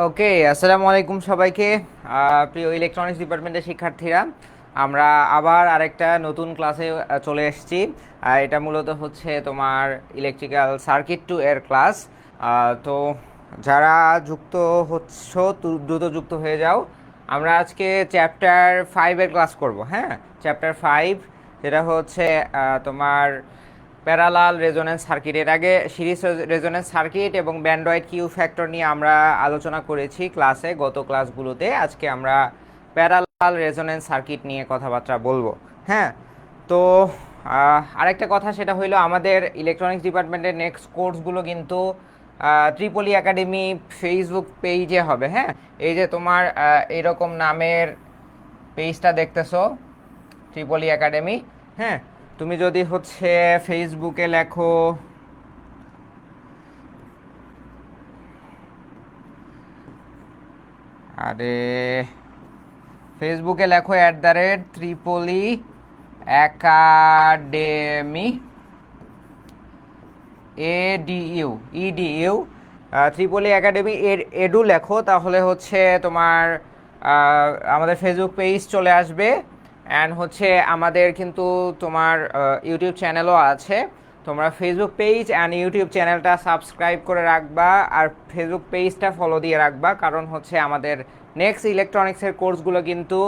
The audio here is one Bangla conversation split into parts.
ওকে, আসসালামু আলাইকুম সবাইকে। প্রিয় ইলেকট্রনিক্স ডিপার্টমেন্টের শিক্ষার্থীরা, আমরা আবার আরেকটা নতুন ক্লাসে চলে এসেছি। এটা মূলত হচ্ছে তোমার ইলেকট্রিক্যাল সার্কিট টু এর ক্লাস। তো যারা যুক্ত হচ্ছ দ্রুত যুক্ত হয়ে যাও। আমরা আজকে চ্যাপ্টার 5-এর ক্লাস করব। হ্যাঁ, চ্যাপ্টার 5, যেটা হচ্ছে তোমার প্যারালাল রেজোনেন্স সার্কিট। এর আগে সিরিজ রেজোনেন্স সার্কিট এবং ব্যান্ডয়েড কিউ ফ্যাক্টর নিয়ে আমরা আলোচনা করেছি ক্লাসে, গত ক্লাসগুলোতে। আজকে আমরা প্যারালাল রেজোনেন্স সার্কিট নিয়ে কথাবার্তা বলবো। হ্যাঁ, তো আরেকটা কথা, সেটা হইলো আমাদের ইলেকট্রনিক্স ডিপার্টমেন্টের নেক্সট কোর্সগুলো কিন্তু ত্রিপলি একাডেমি ফেসবুক পেজে হবে। হ্যাঁ, এই যে তোমার এরকম নামের পেজটা দেখতেছো, ত্রিপলি একাডেমি। হ্যাঁ, তুমি যদি হচ্ছে ফেসবুকে লেখো, আরে ফেসবুকে লেখো @ত্রিপলি একাডেমি, এডিইউ ত্রিপলি একাডেমি এডু লেখো, তাহলে হচ্ছে তোমার আমাদের ফেসবুক পেজ চলে আসবে। অ্যান্ড হচ্ছে আমাদের কিন্তু তোমার ইউটিউব চ্যানেলও আছে। তোমরা ফেসবুক পেজ অ্যান্ড ইউটিউব চ্যানেলটা সাবস্ক্রাইব করে রাখবা, আর ফেসবুক পেজটা ফলো দিয়ে রাখবা, কারণ হচ্ছে আমাদের নেক্সট ইলেকট্রনিক্সের কোর্সগুলো কিন্তু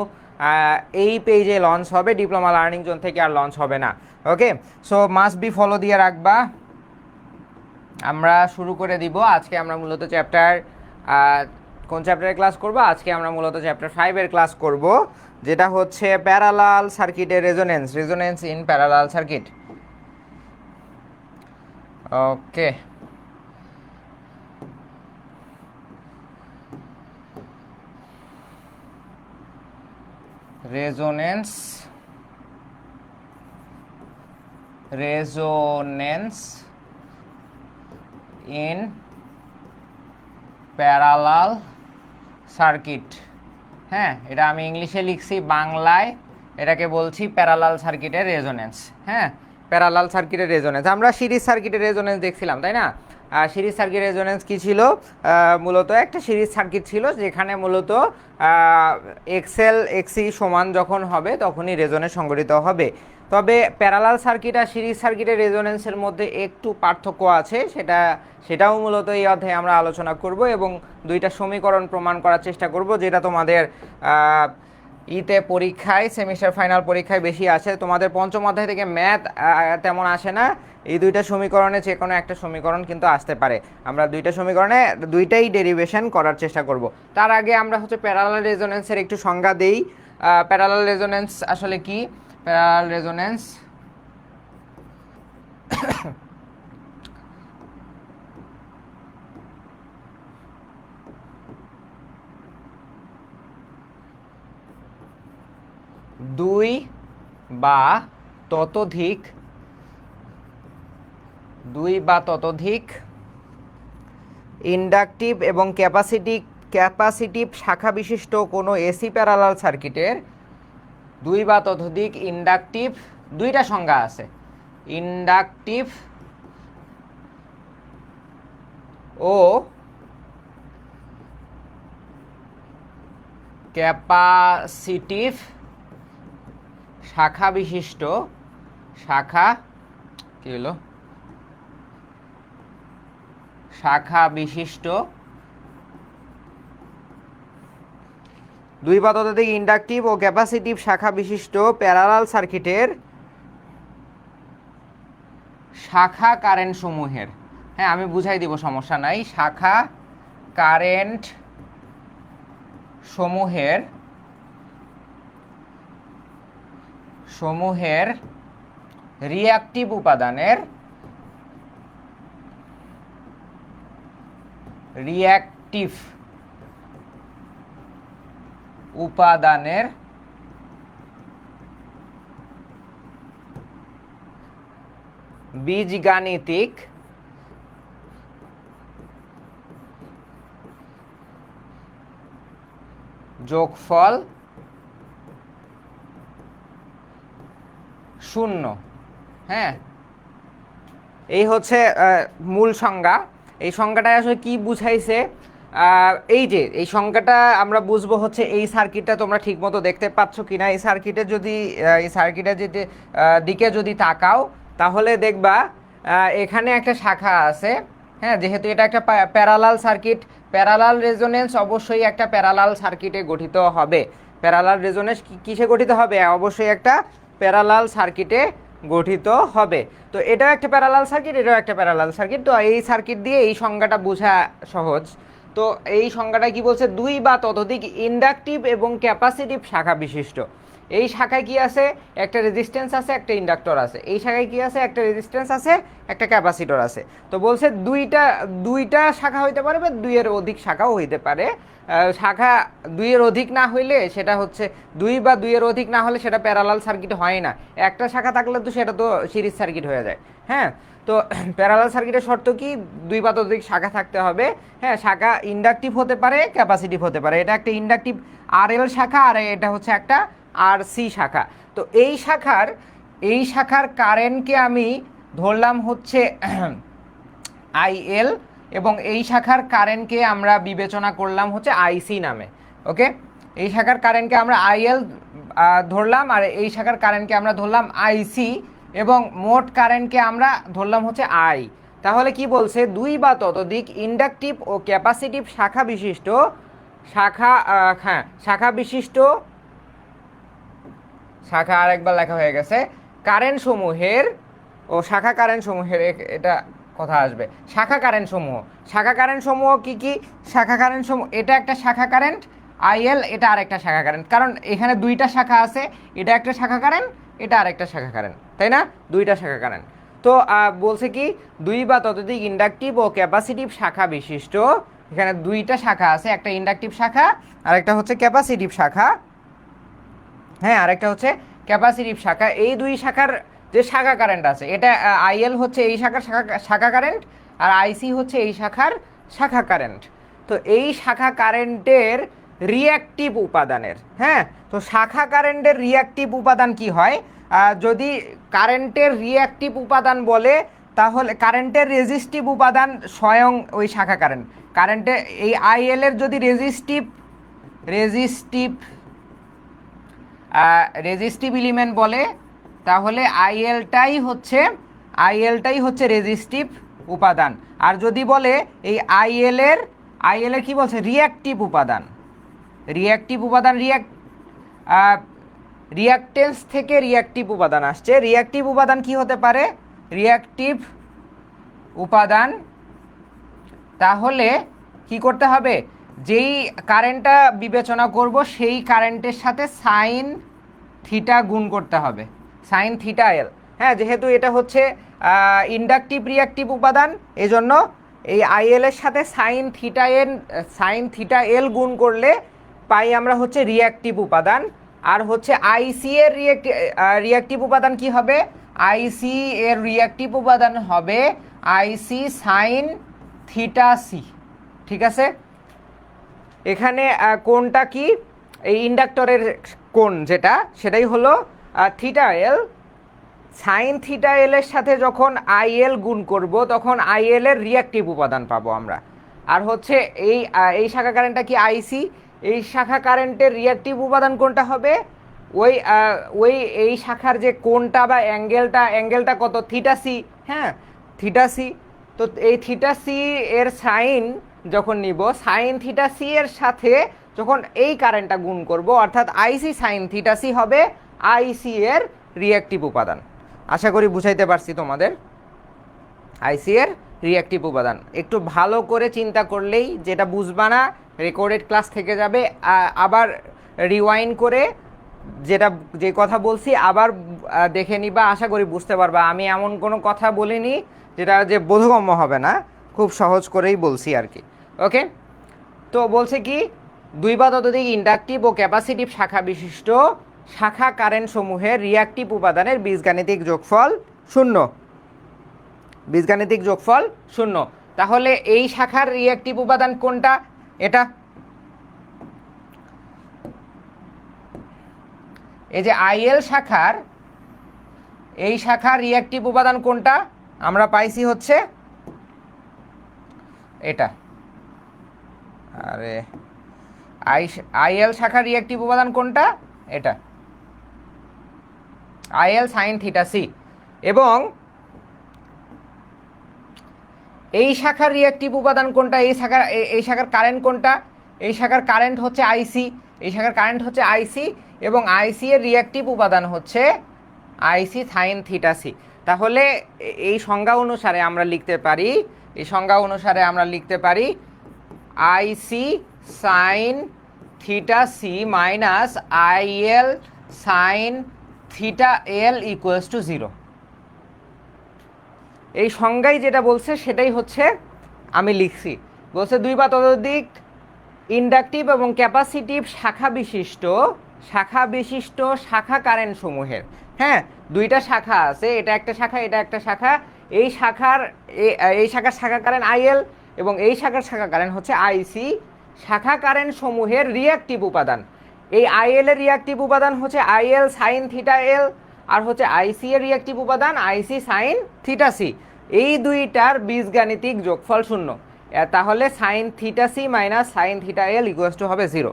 এই পেজে লঞ্চ হবে, ডিপ্লোমা লার্নিং জোন থেকে আর লঞ্চ হবে না। ওকে, সো মাস্ট বি ফলো দিয়ে রাখবা। আমরা শুরু করে দিব। আজকে আমরা মূলত কোন চ্যাপ্টারের ক্লাস করব? আজকে আমরা মূলত চ্যাপ্টার 5-এর ক্লাস করব, যেটা হচ্ছে প্যারালাল সার্কিটের resonance in parallel circuit. Okay, resonance in parallel circuit. হ্যাঁ, এটা আমি ইংলিশে লিখছি, বাংলায় এটাকে বলছি প্যারালাল সার্কিটের রেজোনেন্স। হ্যাঁ, প্যারালাল সার্কিটের রেজোনেন্স। আমরা সিরিজ সার্কিটের রেজোনেন্স দেখছিলাম, তাই না? সিরিজ সার্কিট রেজোনেন্স কী ছিল? মূলত একটা সিরিজ সার্কিট ছিল, যেখানে মূলত এক্সএল এক্সি সমান যখন হবে তখনই রেজোনেন্স সংঘটিত হবে। তবে প্যারালাল সার্কিট আর সিরিজ সার্কিটের রেজোনেন্সের মধ্যে একটু পার্থক্য আছে, সেটাও মূলত এই অধ্যায়ে আমরা আলোচনা করব, এবং দুইটা সমীকরণ প্রমাণ করার চেষ্টা করব, যেটা তোমাদের পরীক্ষায়, সেমিস্টার ফাইনাল পরীক্ষায় বেশি আসে। তোমাদের পঞ্চম অধ্যায় থেকে ম্যাথ তেমন আসে না। এই দুইটা সমীকরণে যে কোনো একটা সমীকরণ কিন্তু আসতে পারে। আমরা দুইটা সমীকরণে দুইটাই ডেরিভেশন করার চেষ্টা করব। তার আগে আমরা হচ্ছে প্যারালাল রেজোনেন্সের একটু সংজ্ঞা দেই। প্যারালাল রেজোনেন্স আসলে কি? প্যারালাল রেজোনেন্স দুই বা ততোধিক ইন্ডাকটিভ এবং ক্যাপাসিটিভ শাখা বিশিষ্ট কোনো এসি প্যারালাল সার্কিটের দুই বা ততোধিক ইন্ডাকটিভ, দুইটা সংজ্ঞা আছে, ইন্ডাকটিভ ও ক্যাপাসিটিভ শাখা বিশিষ্ট দুই বা ততোধিক ইন্ডাকটিভ ও ক্যাপাসিটিভ শাখা বিশিষ্ট প্যারালাল সার্কিটের শাখা কারেন্ট সমূহের, হ্যাঁ আমি বুঝাই দিব, সমস্যা নাই, শাখা কারেন্ট সমূহের রিঅ্যাক্টিভ উপাদানের বীজগাণিতিক যোগফল 0। হ্যাঁ, এই হচ্ছে মূল সংজ্ঞা। এই সংজ্ঞাটায় আসলে কি বুঝাইছে? এই যে এই সংখ্যাটা আমরা বুঝবো হচ্ছে এই সার্কিটটা তোমরা ঠিকমতো দেখতে পাচ্ছ কিনা। এই সার্কিটে যদি এই সার্কিটের যদি দিকে যদি তাকাও তাহলে দেখবা এখানে একটা শাখা আছে। হ্যাঁ, যেহেতু এটা একটা প্যারালাল সার্কিট, প্যারালাল রেজোনেন্স অবশ্যই একটা প্যারালাল সার্কিটে গঠিত হবে। প্যারালাল রেজোনেন্স কিসে গঠিত হবে? অবশ্যই একটা প্যারালাল সার্কিটে গঠিত হবে। তো এটাও একটা প্যারালাল সার্কিট, এটাও একটা প্যারালাল সার্কিট। তো এই সার্কিট দিয়ে এই সংজ্ঞাটা বোঝা সহজ। তো এই সংজ্ঞাটা কি বলছে? দুই বা ততোধিক ইন্ডাকটিভ এবং ক্যাপাসিটিভ শাখা বিশিষ্ট। এই শাখায় কি আছে? একটা রেজিস্ট্যান্স আছে, একটা ইন্ডাক্টর আছে। এই শাখায় কি আছে? একটা রেজিস্ট্যান্স আছে, একটা ক্যাপাসিটর আছে। তো বলছে দুইটা শাখা হইতে পারে বা দুইয়ের অধিক শাখাও হইতে পারে। শাখা দুইয়ের অধিক না হইলে সেটা হচ্ছে দুই বা দুইয়ের অধিক না হলে সেটা প্যারালাল সার্কিট হয় না। একটা শাখা থাকলে তো সেটা তো সিরিজ সার্কিট হয়ে যায়। হ্যাঁ, তো প্যারালাল সার্কিটের শর্ত কি? দুই বা ততোধিক শাখা থাকতে হবে। হ্যাঁ, শাখা ইন্ডাকটিভ হতে পারে, ক্যাপাসিটিভ হতে পারে। এটা একটা ইন্ডাকটিভ আরএল শাখা আর এটা হচ্ছে একটা আরসি শাখা। তো এই শাখার কারেন্টকে আমি ধরলাম হচ্ছে আইএল এবং এই শাখার কারেন্টকে আমরা বিবেচনা করলাম হচ্ছে আইসি নামে। ওকে, এই শাখার কারেন্টকে আমরা আইএল ধরলাম আর এই শাখার কারেন্টকে আমরা ধরলাম আইসি এবং মোট কারেন্টকে আমরা ধরলাম হচ্ছে আই। তাহলে কি বলছে? দুই বা ততোধিক ইন্ডাকটিভ ও ক্যাপাসিটিভ শাখা বিশিষ্ট শাখা আরেকবার লেখা হয়ে গেছে কারেন্ট সমূহের শাখা কারেন্ট সমূহের এটা কথা আসবে। শাখা কারেন্ট সমূহ কি কি? শাখা কারেন্ট সমূহ, এটা একটা শাখা কারেন্ট আইএল, এটা আরেকটা শাখা কারেন্ট। কারণ এখানে দুইটা শাখা আছে, এটা একটা শাখা কারেন্ট, এটা আরেকটা শাখা কারেন্ট, তাই না? দুইটা শাখা কারেন্ট। তো বলছে কি দুই বা ততোধিক ইন্ডাকটিভ ও ক্যাপাসিটিভ শাখা বিশিষ্ট। এখানে দুইটা শাখা আছে, একটা ইন্ডাকটিভ শাখা আর একটা হচ্ছে ক্যাপাসিটিভ শাখা। হ্যাঁ, আরেকটা হচ্ছে ক্যাপাসিটিভ শাখা। এই দুই শাখার যে শাখা কারেন্ট আছে, এটা আইএল হচ্ছে এই শাখার শাখা কারেন্ট আর আইসি হচ্ছে এই শাখার শাখা কারেন্ট। তো এই শাখা কারেন্টের রিঅ্যাক্টিভ উপাদানের, হ্যাঁ, তো শাখা কারেন্টের রিঅ্যাক্টিভ উপাদান কি হয়? যদি কারেন্টের রিঅ্যাক্টিভ উপাদান বলে তাহলে কারেন্টের রেজিস্টিভ উপাদান স্বয়ং ওই শাখা কারেন্টে এই আইএল এর যদি রেজিস্টিভ এলিমেন্ট বলে তাহলে আইএলটাই হচ্ছে রেজিস্টিভ উপাদান। আর যদি বলে এই আইএল এর কি বলছে? রিঅ্যাক্টিভ উপাদান রিঅ্যাকটেন্স থেকে রিঅ্যাক্টিভ উপাদান আসছে। রিঅ্যাক্টিভ উপাদান কি হতে পারে? রিঅ্যাক্টিভ উপাদান তাহলে কি করতে হবে? যেই কারেন্টটা বিবেচনা করব সেই কারেন্টের সাথে সাইন থিটা গুণ করতে হবে, সাইন থিটা এল। হ্যাঁ, যেহেতু এটা হচ্ছে ইন্ডাকটিভ রিঅ্যাক্টিভ উপাদান, এজন্য এই আইএল এর সাথে সাইন থিটা এল গুণ করলে পাই আমরা হচ্ছে রিঅ্যাক্টিভ উপাদান। আর হচ্ছে আইসি এর রিঅ্যাক্টিভ উপাদান কি হবে? আইসি এর রিঅ্যাক্টিভ উপাদান হবে আইসি সাইন থিটা সি। ঠিক আছে, এখানে কোণটা কি? এই ইন্ডাক্টরের কোণ যেটা, সেটাই হলো থিটা এল। সাইন থিটা এল এর সাথে যখন আইএল গুণ করব তখন আইএল এর রিঅ্যাক্টিভ উপাদান পাবো আমরা। আর হচ্ছে এই শাখা কারেন্টটা কি? আইসি। এই শাখা কারেন্টের রিঅ্যাক্টিভ উপাদান কোনটা হবে? এই শাখার যে কোণটা বা অ্যাঙ্গেলটা কত? Theta C. হ্যাঁ, থিটা সি। তো এই থিটা সি এর সাইন যখন নিব, সাইন থিটা সি এর সাথে যখন এই কারেন্টটা গুণ করব অর্থাৎ আইসি সাইন থিটা সি হবে আইসি এর রিঅ্যাক্টিভ উপাদান। আশা করি বুঝাইতে পারছি তোমাদের। আইসি এর রিঅ্যাক্টিভ উপাদান একটু ভালো করে চিন্তা করলেই, যেটা বুঝবা না রেকর্ডেড ক্লাস থেকে যাবে, আবার রিওয়াইন্ড করে যে কথা বলছি আবার দেখে নিবা, আশা করি বুঝতে পারবা। আমি এমন কোনো কথা বলিনি যেটা যে বোধগম্য হবে না, খুব সহজ করেই বলছি আর কি। ওকে, তো বলছে কি দুই বা ততোধিক ইন্ডাকটিভ ও ক্যাপাসিটিভ শাখা বিশিষ্ট শাখা কারেন্ট সমূহের রিঅ্যাক্টিভ উপাদানের বীজগাণিতিক যোগফল 0। বীজগাণিতিক যোগফল 0। তাহলে এই শাখার রিঅ্যাক্টিভ উপাদান কোনটা? এটা এই যে আইএল শাখার, এই শাখার রিঅ্যাক্টিভ উপাদান কোনটা? আমরা পাইছি হচ্ছে এটা। আরে আইএল শাখার রিঅ্যাক্টিভ উপাদান কোনটা? এটা আইএল সাইন থিটা সি। এবং এই শাখার রিঅ্যাক্টিভ উপাদান কোনটা? এই শাখার কারেন্ট কোনটা? এই শাখার কারেন্ট হচ্ছে আইসি। এই শাখার কারেন্ট হচ্ছে আইসি এবং আইসি এর রিঅ্যাক্টিভ উপাদান হচ্ছে আইসি সাইন থিটা সি। তাহলে এই সংজ্ঞা অনুসারে আমরা লিখতে পারি IC sine theta C minus IL sine theta L equals to 0। এই সংজ্ঞায় যেটা বলছে সেটাই হচ্ছে আমি লিখছি। বলছে দুই বা ততোধিক ইন্ডাকটিভ এবং ক্যাপাসিটিভ শাখা বিশিষ্ট শাখা কারেন্ট সমূহের, হ্যাঁ দুইটা শাখা আছে, এটা একটা শাখা এটা একটা শাখা, এই শাখার শাখা কারেন্ট আইএল এবং এই শাখার শাখা কারেন্ট হচ্ছে আইসি। শাখা কারেন্ট সমূহের রিঅ্যাক্টিভ উপাদান, এই আইএল এর রিঅ্যাক্টিভ উপাদান হচ্ছে আইএল সাইন থিটা এল আর হচ্ছে আইসি এর রিঅ্যাক্টিভ উপাদান আইসি সাইন থিটা সি। এই দুইটার বীজগাণিতিক যোগফল 0। তাহলে sine theta C minus sine theta L equals to হবে 0।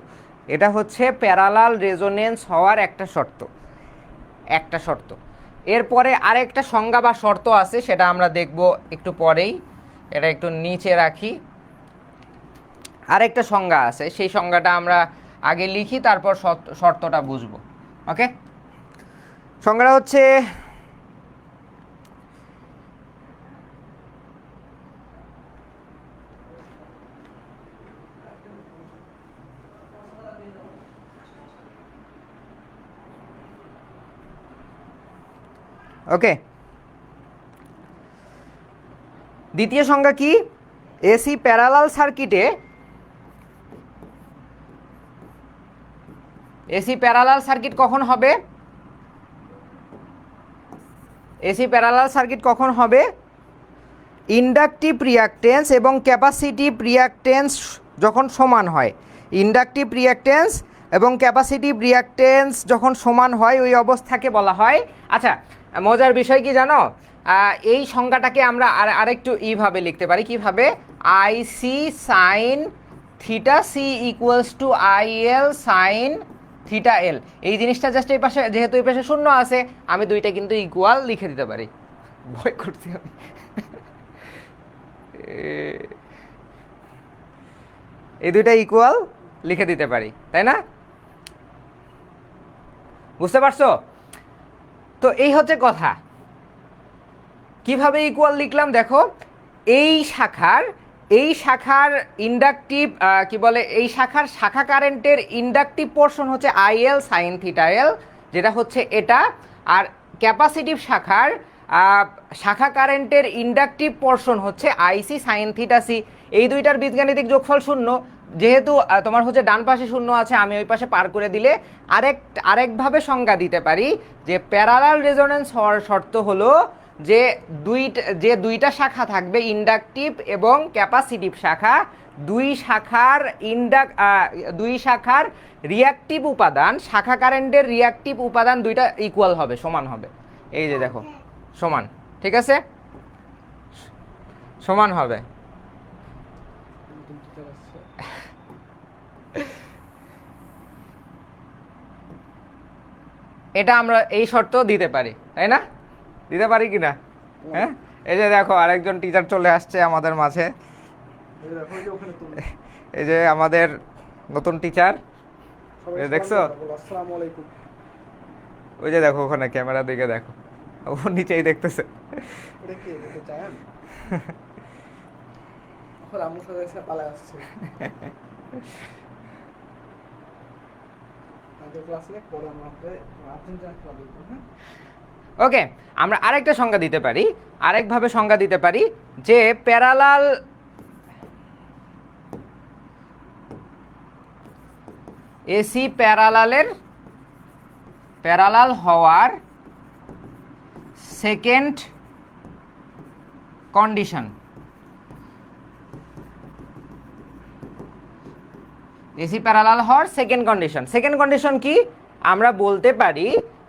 এটা হচ্ছে প্যারালাল রেজোনেন্স হওয়ার একটা শর্ত। এরপরে আরেকটা সংজ্ঞা বা শর্ত আছে, সেটা আমরা দেখব একটু পরেই। এটা একটু নিচে রাখি। আরেকটা সংজ্ঞা আছে, সেই সংজ্ঞাটা আমরা আগে লিখি, তারপর শর্তটা বুঝবো। ওকে, সংজ্ঞাটা হচ্ছে ওকে। দ্বিতীয় সংজ্ঞা কি? এসি প্যারালাল সার্কিটে কখন হবে? ইন্ডাকটিভ রিঅ্যাকট্যান্স এবং ক্যাপাসিটিভ রিঅ্যাকট্যান্স যখন সমান হয়। ইন্ডাকটিভ রিঅ্যাকট্যান্স এবং ক্যাপাসিটিভ রিঅ্যাকট্যান্স যখন সমান হয় ওই অবস্থাকে বলা হয়। আচ্ছা, মজার বিষয় কি জানো? এই সংজ্ঞাটাকে আমরা আরেকটু এইভাবে লিখতে পারি। কিভাবে? IC sine theta C equals to IL sine theta L. এই জিনিসটা জাস্ট এই পাশে, যেহেতু এই পাশে শূন্য আছে, আমি দুইটা কিন্তু ইকুয়াল লিখে দিতে পারি। ভয় করছি আমি। এই দুইটা ইকুয়াল লিখে দিতে পারি, তাই না? বুঝতে পারছো? তো এই হচ্ছে কথা। কিভাবে ইকুয়াল লিখলাম দেখো। এই শাখার ইন্ডাকটিভ এই শাখার শাখা কারেন্টের ইন্ডাকটিভ পোর্শন হচ্ছে আইএল সাইন থিটা এল, যেটা হচ্ছে এটা। আর ক্যাপাসিটিভ শাখা কারেন্টের ইন্ডাকটিভ পোর্শন হচ্ছে আইসি সাইন থিটা সি। এই দুইটার বীজগাণিতিক যোগফল 0। যেহেতু তোমার হচ্ছে ডান পাশে 0 আছে, আমি ওই পাশে পার করে দিলে আরেকভাবে সংজ্ঞা দিতে পারি যে প্যারালাল রেজোনেন্স হওয়ার শর্ত হলো যে দুইটা শাখা থাকবে, ইন্ডাকটিভ এবং ক্যাপাসিটিভ শাখা। দুই শাখার রিঅ্যাকটিভ উপাদান, শাখা কারেন্টের রিঅ্যাকটিভ উপাদান দুইটা ইকুয়াল হবে, সমান হবে। এই যে দেখো, সমান, ঠিক আছে, সমান হবে। এটা আমরা এই শর্ত দিতে পারি, তাই না? দিতে পারি কি না? হ্যাঁ, এই যে দেখো আরেকজন টিচার চলে আসছে আমাদের মাঝে। এই যে আমাদের নতুন টিচার, দেখছো? ওই যে দেখো ওখানে ক্যামেরা দিকে দেখো, ও নিচেই দেখতেছে। ওকে, আমরা আরেকটা সংজ্ঞা দিতে পারি, আরেকভাবে সংজ্ঞা দিতে পারি যে এসি প্যারালাল হওয়ার সেকেন্ড কন্ডিশন। এসি প্যারালাল হওয়ার সেকেন্ড কন্ডিশন কি? আমরা বলতে পারি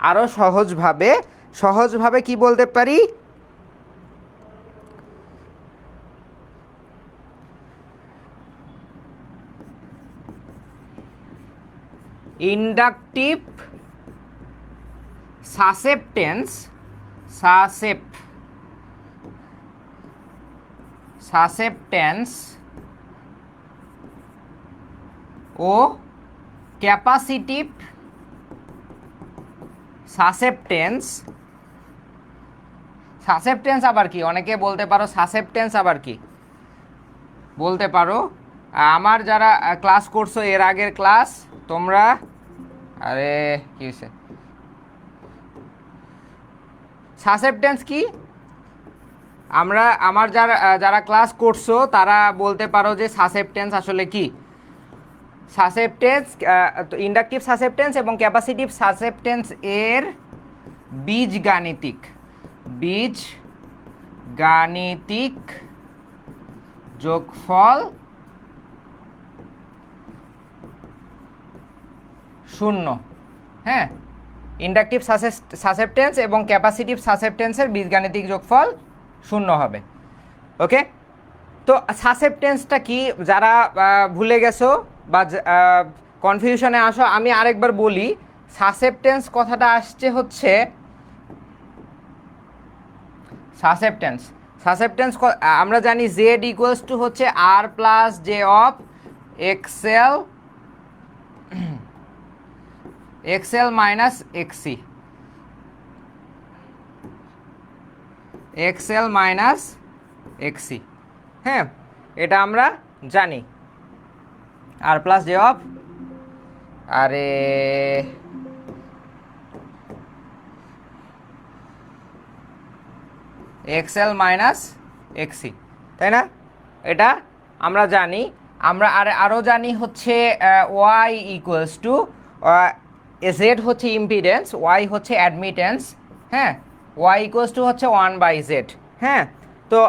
আরো সহজভাবে কি বলতে পারি? ইন্ডাকটিভ সাসেপ্টেন্স ও ক্যাপাসিটিভ সাসেপ্টেন্স আবার কি? অনেকে বলতে পারো সাসেপ্টেন্স আবার কি বলতে পারো। আমার যারা ক্লাস করছো এর আগের ক্লাস, তোমরা আরে কি হয়েছে, সাসেপ্টেন্স কি? আমার যারা ক্লাস করছো তারা বলতে পারো যে সাসেপ্টেন্স আসলে কি। সাসেপ্টেন্স, ইন্ডাকটিভ সাসেপ্টেন্স এবং ক্যাপাসিটিভ সাসেপ্টেন্স এর বীজগাণিতিক যোগফল 0। হ্যাঁ, ইন্ডাকটিভ সাসেপ্টেন্স এবং ক্যাপাসিটিভ সাসেপ্টেন্সের বীজগাণিতিক যোগফল 0 হবে। ওকে, তো সাসেপ্টেন্সটা কি যারা ভুলে গেছো বা কনফিউশনে আসো, আমি আরেকবার বলি। সাসেপ্টেন্স কথাটা আসছে হচ্ছে সাসেপ্টেন্স আমরা জানি জেড ইকুয়ালস টু হচ্ছে R plus J of XL minus XC, XL minus XC. হ্যাঁ, এটা আমরা জানি। R plus J of XL minus XC, তাই না? এটা আমরা জানি। আমরা আরও জানি হচ্ছে ওয়াই ইকুয়ালস টু, জেড হচ্ছে ইম্পিডেন্স, ওয়াই হচ্ছে অ্যাডমিটেন্স। হ্যাঁ, ওয়াই ইকুয়ালস টু হচ্ছে 1/z। হ্যাঁ, তো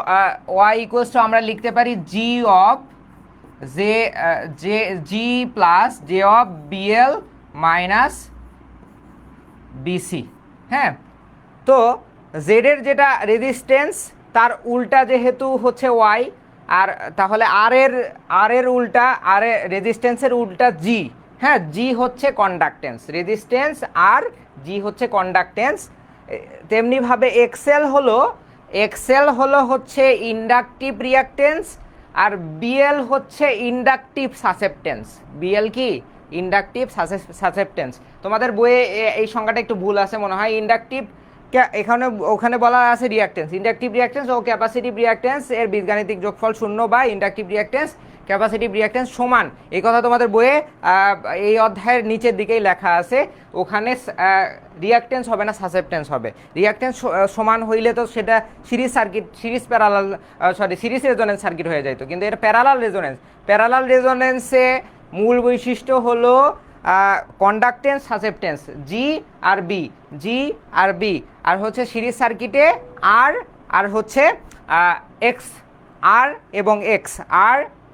ওয়াই ইকুয়ালস টু আমরা লিখতে পারি G of G plus J of BL minus BC. হ্যাঁ, তো জেডের যেটা রেজিস্ট্যান্স তার উল্টা যেহেতু হচ্ছে ওয়াই, আর তাহলে আর এর উল্টা, রেজিস্ট্যান্সের উল্টা জি। হ্যাঁ, জি হচ্ছে কন্ডাক্টেন্স, রেজিস্ট্যান্স আর জি হচ্ছে কন্ডাক্টেন্স। তেমনিভাবে এক্সএল হলো হচ্ছে ইন্ডাকটিভ রিঅ্যাকটেন্স, আর বিএল হচ্ছে ইন্ডাকটিভ সাসেপ্টেন্স। বিএল কি? Inductive susceptance. তোমাদের বইয়ে এই সংজ্ঞাটা একটু ভুল আছে মনে হয়। ইন্ডাকটিভ ওখানে বলা আছে রিঅ্যাকটেন্স, ইন্ডাকটিভ রিঅ্যাকটেন্স ও ক্যাপাসিটিভ রিঅ্যাকটেন্স এর বীজগাণিতিক যোগফল 0 বা ইন্ডাকটিভ রিঅ্যাকটেন্স ক্যাপাসিটিভ রিঅ্যাকটেন্স সমান। এই কথা তোমাদের বইয়ে এই অধ্যায়ের নিচের দিকেই লেখা আছে। ওখানে রিঅ্যাকটেন্স হবে না, সাসেপ্টেন্স হবে। রিঅ্যাকটেন্স সমান হইলে তো সেটা সিরিজ রেজোনেন্স সার্কিট হয়ে যাইতো, কিন্তু এটা প্যারালাল রেজোনেন্সে মূল বৈশিষ্ট্য হলো কন্ডাক্টেন্স সাসেপ্টেন্স, জি আর বি, আর হচ্ছে সিরিজ সার্কিটে আর হচ্ছে এক্স, আর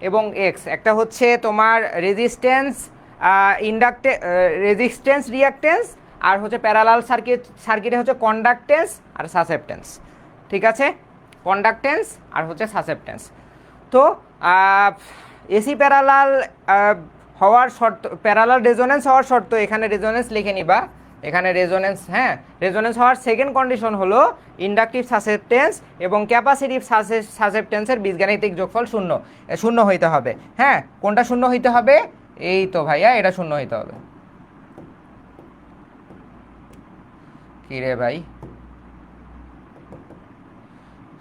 এবং এক্স। একটা হচ্ছে তোমার রেজিস্ট্যান্স রিঅ্যাকটেন্স, আর হচ্ছে প্যারালাল সার্কিটে হচ্ছে কন্ডাক্টেন্স আর সাসেপ্টেন্স। ঠিক আছে, কন্ডাক্টেন্স আর হচ্ছে সাসেপ্টেন্স। তো এসি প্যারালাল হওয়ার শর্ত, প্যারালাল রেজোনেন্স হওয়ার শর্ত, এখানে রেজোনেন্স লিখে নিবা। এখানে রেজোনেন্স, হ্যাঁ, রেজোনেন্স হওয়ার সেকেন্ড কন্ডিশন হলো ইন্ডাকটিভ সাসেপ্টেন্স এবং ক্যাপাসিটিভ সাসেপ্টেন্সের বীজগাণিতিক যোগফল 0 হইতে হবে। হ্যাঁ, কোনটা 0 হইতে হবে? এই তো ভাইয়া, এটা 0 হইতে হবে। কি রে ভাই,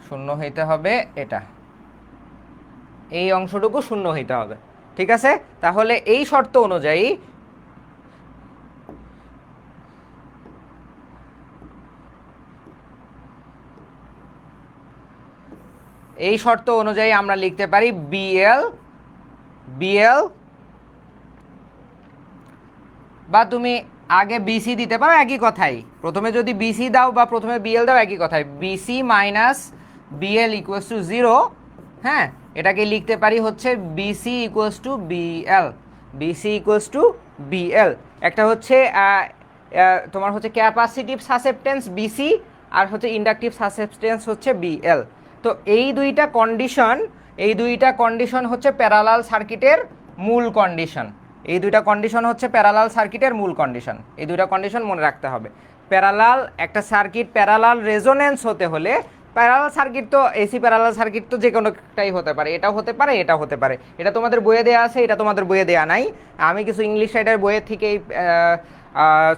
0 হইতে হবে, এটা এই অংশটুকু 0 হইতে হবে। ঠিক আছে, তাহলে এই শর্ত অনুযায়ী আমরা লিখতে পারি বিএল বা তুমি আগে বিসি দিতে পারো, একই কথাই। প্রথমে যদি বিসি দাও বা প্রথমে বিএল দাও, একই কথাই। BC minus BL equals to 0। হ্যাঁ, এটাকে লিখতে পারি হচ্ছে বিসি ইকুয়ালস টু বিএল। একটা হচ্ছে তোমার হচ্ছে ক্যাপাসিটিভ সাসেপ্টেন্স বিসি, আর হচ্ছে ইন্ডাকটিভ সাসেপ্টেন্স হচ্ছে বিএল। তো এই দুইটা কন্ডিশন হচ্ছে প্যারালাল সার্কিটের মূল কন্ডিশন। এই দুইটা কন্ডিশন হচ্ছে প্যারালাল সার্কিটের মূল কন্ডিশন। এই দুইটা কন্ডিশন মনে রাখতে হবে। প্যারালাল একটা সার্কিট প্যারালাল রেজোনেন্স হতে হলে, প্যারালাল সার্কিট তো এসি প্যারালাল সার্কিট তো যে কোনোটাই হতে পারে, এটাও হতে পারে এটাও হতে পারে। এটা তোমাদের বইয়ে দেওয়া আছে, এটা তোমাদের বইয়ে দেওয়া নাই। আমি কিছু ইংলিশ রাইটার বইয়ের থেকে এই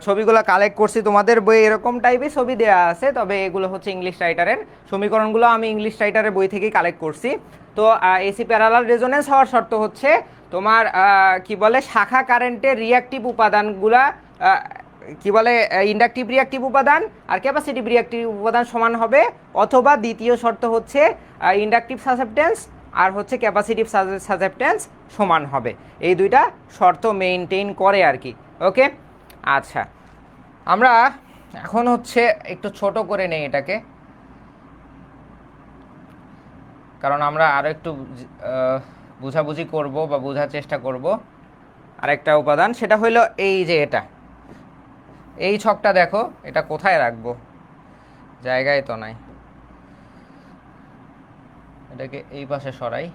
ছবিগুলো কালেক্ট করছি। তোমাদের বইয়ে এরকম টাইপের ছবি দেওয়া আছে, তবে এগুলো হচ্ছে ইংলিশ রাইটারের সমীকরণগুলো আমি ইংলিশ রাইটারের বই থেকেই কালেক্ট করছি। তো এসি প্যারালাল রেজোনেন্স হওয়ার শর্ত হচ্ছে তোমার কি বলে শাখা কারেন্টের রিঅ্যাক্টিভ উপাদানগুলা কি বলে ইন্ডাকটিভ রিঅ্যাক্টিভ উপাদান আর ক্যাপাসিটিভ রিঅ্যাক্টিভ উপাদান সমান হবে, অথবা দ্বিতীয় শর্ত হচ্ছে ইন্ডাকটিভ সাসেপ্টেন্স আর হচ্ছে ক্যাপাসিটিভ সাসেপ্টেন্স সমান হবে। এই দুইটা শর্ত মেইনটেইন করে আর কি। ওকে, আচ্ছা আমরা এখন হচ্ছে একটু ছোট করে নেই এটাকে, কারণ আমরা আরও একটু বুঝাবুঝি করব বা বোঝার চেষ্টা করব। আরেকটা উপাদান সেটা হইল এই যে এটা, এই ছকটা দেখো, এটা কোথায় রাখবো, জায়গায় তো নাই, এটাকে এই পাশে সরাই,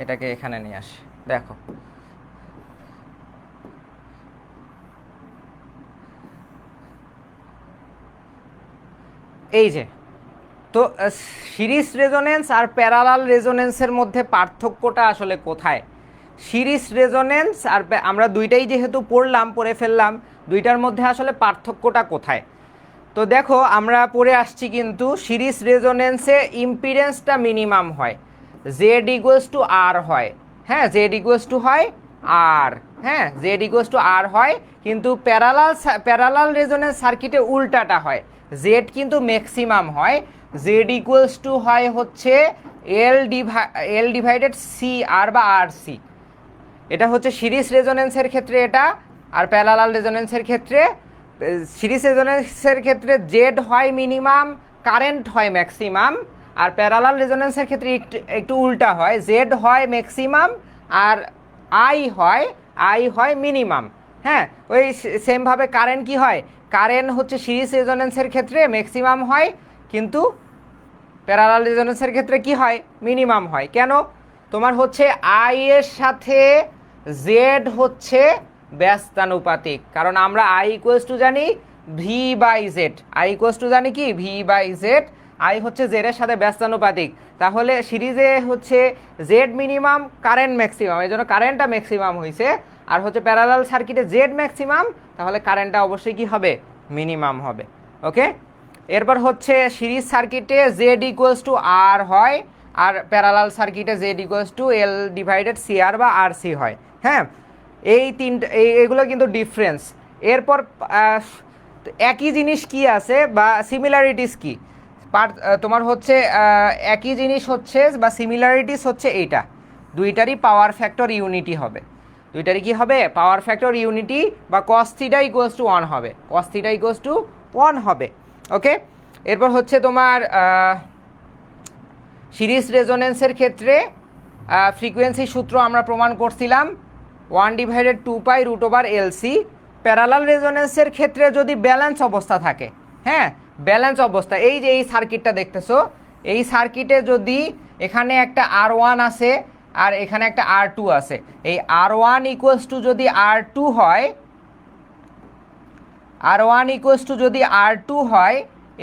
এটাকে এখানে নিয়ে আসি। দেখো এই যে, তো সিরিজ রেজোনেন্স আর প্যারালাল রেজোনেন্সের মধ্যে পার্থক্যটা আসলে কোথায়? সিরিজ রেজোনেন্স আর আমরা দুইটাই যেহেতু পড়ে ফেললাম, দুইটার মধ্যে আসলে পার্থক্যটা কোথায়? তো দেখো আমরা পড়ে আসছি কিন্তু সিরিজ রেজোনেন্সে ইম্পিডেন্সটা মিনিমাম হয়, জেড ইকুয়ালস টু আর হয়। হ্যাঁ, জেড ইকুয়ালস টু হয় আর, হ্যাঁ জেড ইকুয়ালস টু আর হয়। কিন্তু প্যারালাল রেজোনেন্স সার্কিটে উল্টাটা হয়, জেড কিন্তু ম্যাক্সিমাম হয়, জেড ইকুয়ালস টু হয় হচ্ছে এল ডিভাইডেড সি আর বা আর সি। এটা হচ্ছে সিরিজ রেজোনেন্সের ক্ষেত্রে এটা, আর প্যারালাল রেজোনেন্সের ক্ষেত্রে, সিরিজ রেজোনেন্সের ক্ষেত্রে জেড হয় মিনিমাম, কারেন্ট হয় ম্যাক্সিমাম। আর প্যারালাল রেজোনেন্সের ক্ষেত্রে একটু উল্টা হয়, জেড হয় ম্যাক্সিমাম আর আই হয় মিনিমাম। হ্যাঁ, ওই সেমভাবে কারেন্ট কি হয়, কারেন্ট হচ্ছে সিরিজ রেজোনেন্সের ক্ষেত্রে ম্যাক্সিমাম হয়, কিন্তু প্যারালাল রেজোনেন্সের ক্ষেত্রে কি হয়, মিনিমাম হয়। কেন? তোমার হচ্ছে আই এর সাথে জেড হচ্ছে ব্যস্তানুপাতিক, কারণ আমরা আই ইকুয়ালস টু জানি V by Z, I equals to জানি কি ভি বাই জেড, আই হচ্ছে জেড এর সাথে ব্যস্তানুপাতিক। তাহলে সিরিজে হচ্ছে জেড মিনিমাম, কারেন্ট ম্যাক্সিমাম, এই জন্য কারেন্টটা ম্যাক্সিমাম হয়েছে। আর হচ্ছে প্যারালাল সার্কিটে জেড ম্যাক্সিমাম, তাহলে কারেন্টটা অবশ্যই কি হবে, মিনিমাম হবে। ওকে, এরপর হচ্ছে সিরিজ সার্কিটে জেড ইকুয়ালস টু আর হয়, আর প্যারালাল সার্কিটে Z equals to L divided C R বা আর সি হয়। হ্যাঁ, এই তিনটা এগুলো কিন্তু ডিফারেন্স। এরপর একই জিনিস কি আছে বা সিমিলারিটিস কি, তোমার হচ্ছে একই জিনিস হচ্ছে বা সিমিলারিটিস হচ্ছে এইটা, দুইটারই পাওয়ার ফ্যাক্টর ইউনিটি হবে, দুইটারই কি হবে, পাওয়ার ফ্যাক্টর ইউনিটি বা কস থিটা ইকুয়ালস টু 1 হবে, কস থিটা ইকুয়ালস টু 1 হবে। ওকে, এরপর হচ্ছে তোমার সিরিজ রেজোনেন্সের ক্ষেত্রে ফ্রিকোয়েন্সি সূত্র আমরা প্রমাণ করছিলাম 1/2π√LC। প্যারালাল রেজোনেন্সের ক্ষেত্রে যদি ব্যালেন্স অবস্থা থাকে, হ্যাঁ ব্যালেন্স অবস্থা, এই যে এই সার্কিটটা দেখতেছো, এই সার্কিটে যদি এখানে একটা R1 আছে আর এখানে একটা R2 আছে, এই R1 ইকুয়ালস টু যদি R2 হয়, R1 ইকুয়ালস টু যদি R2 হয়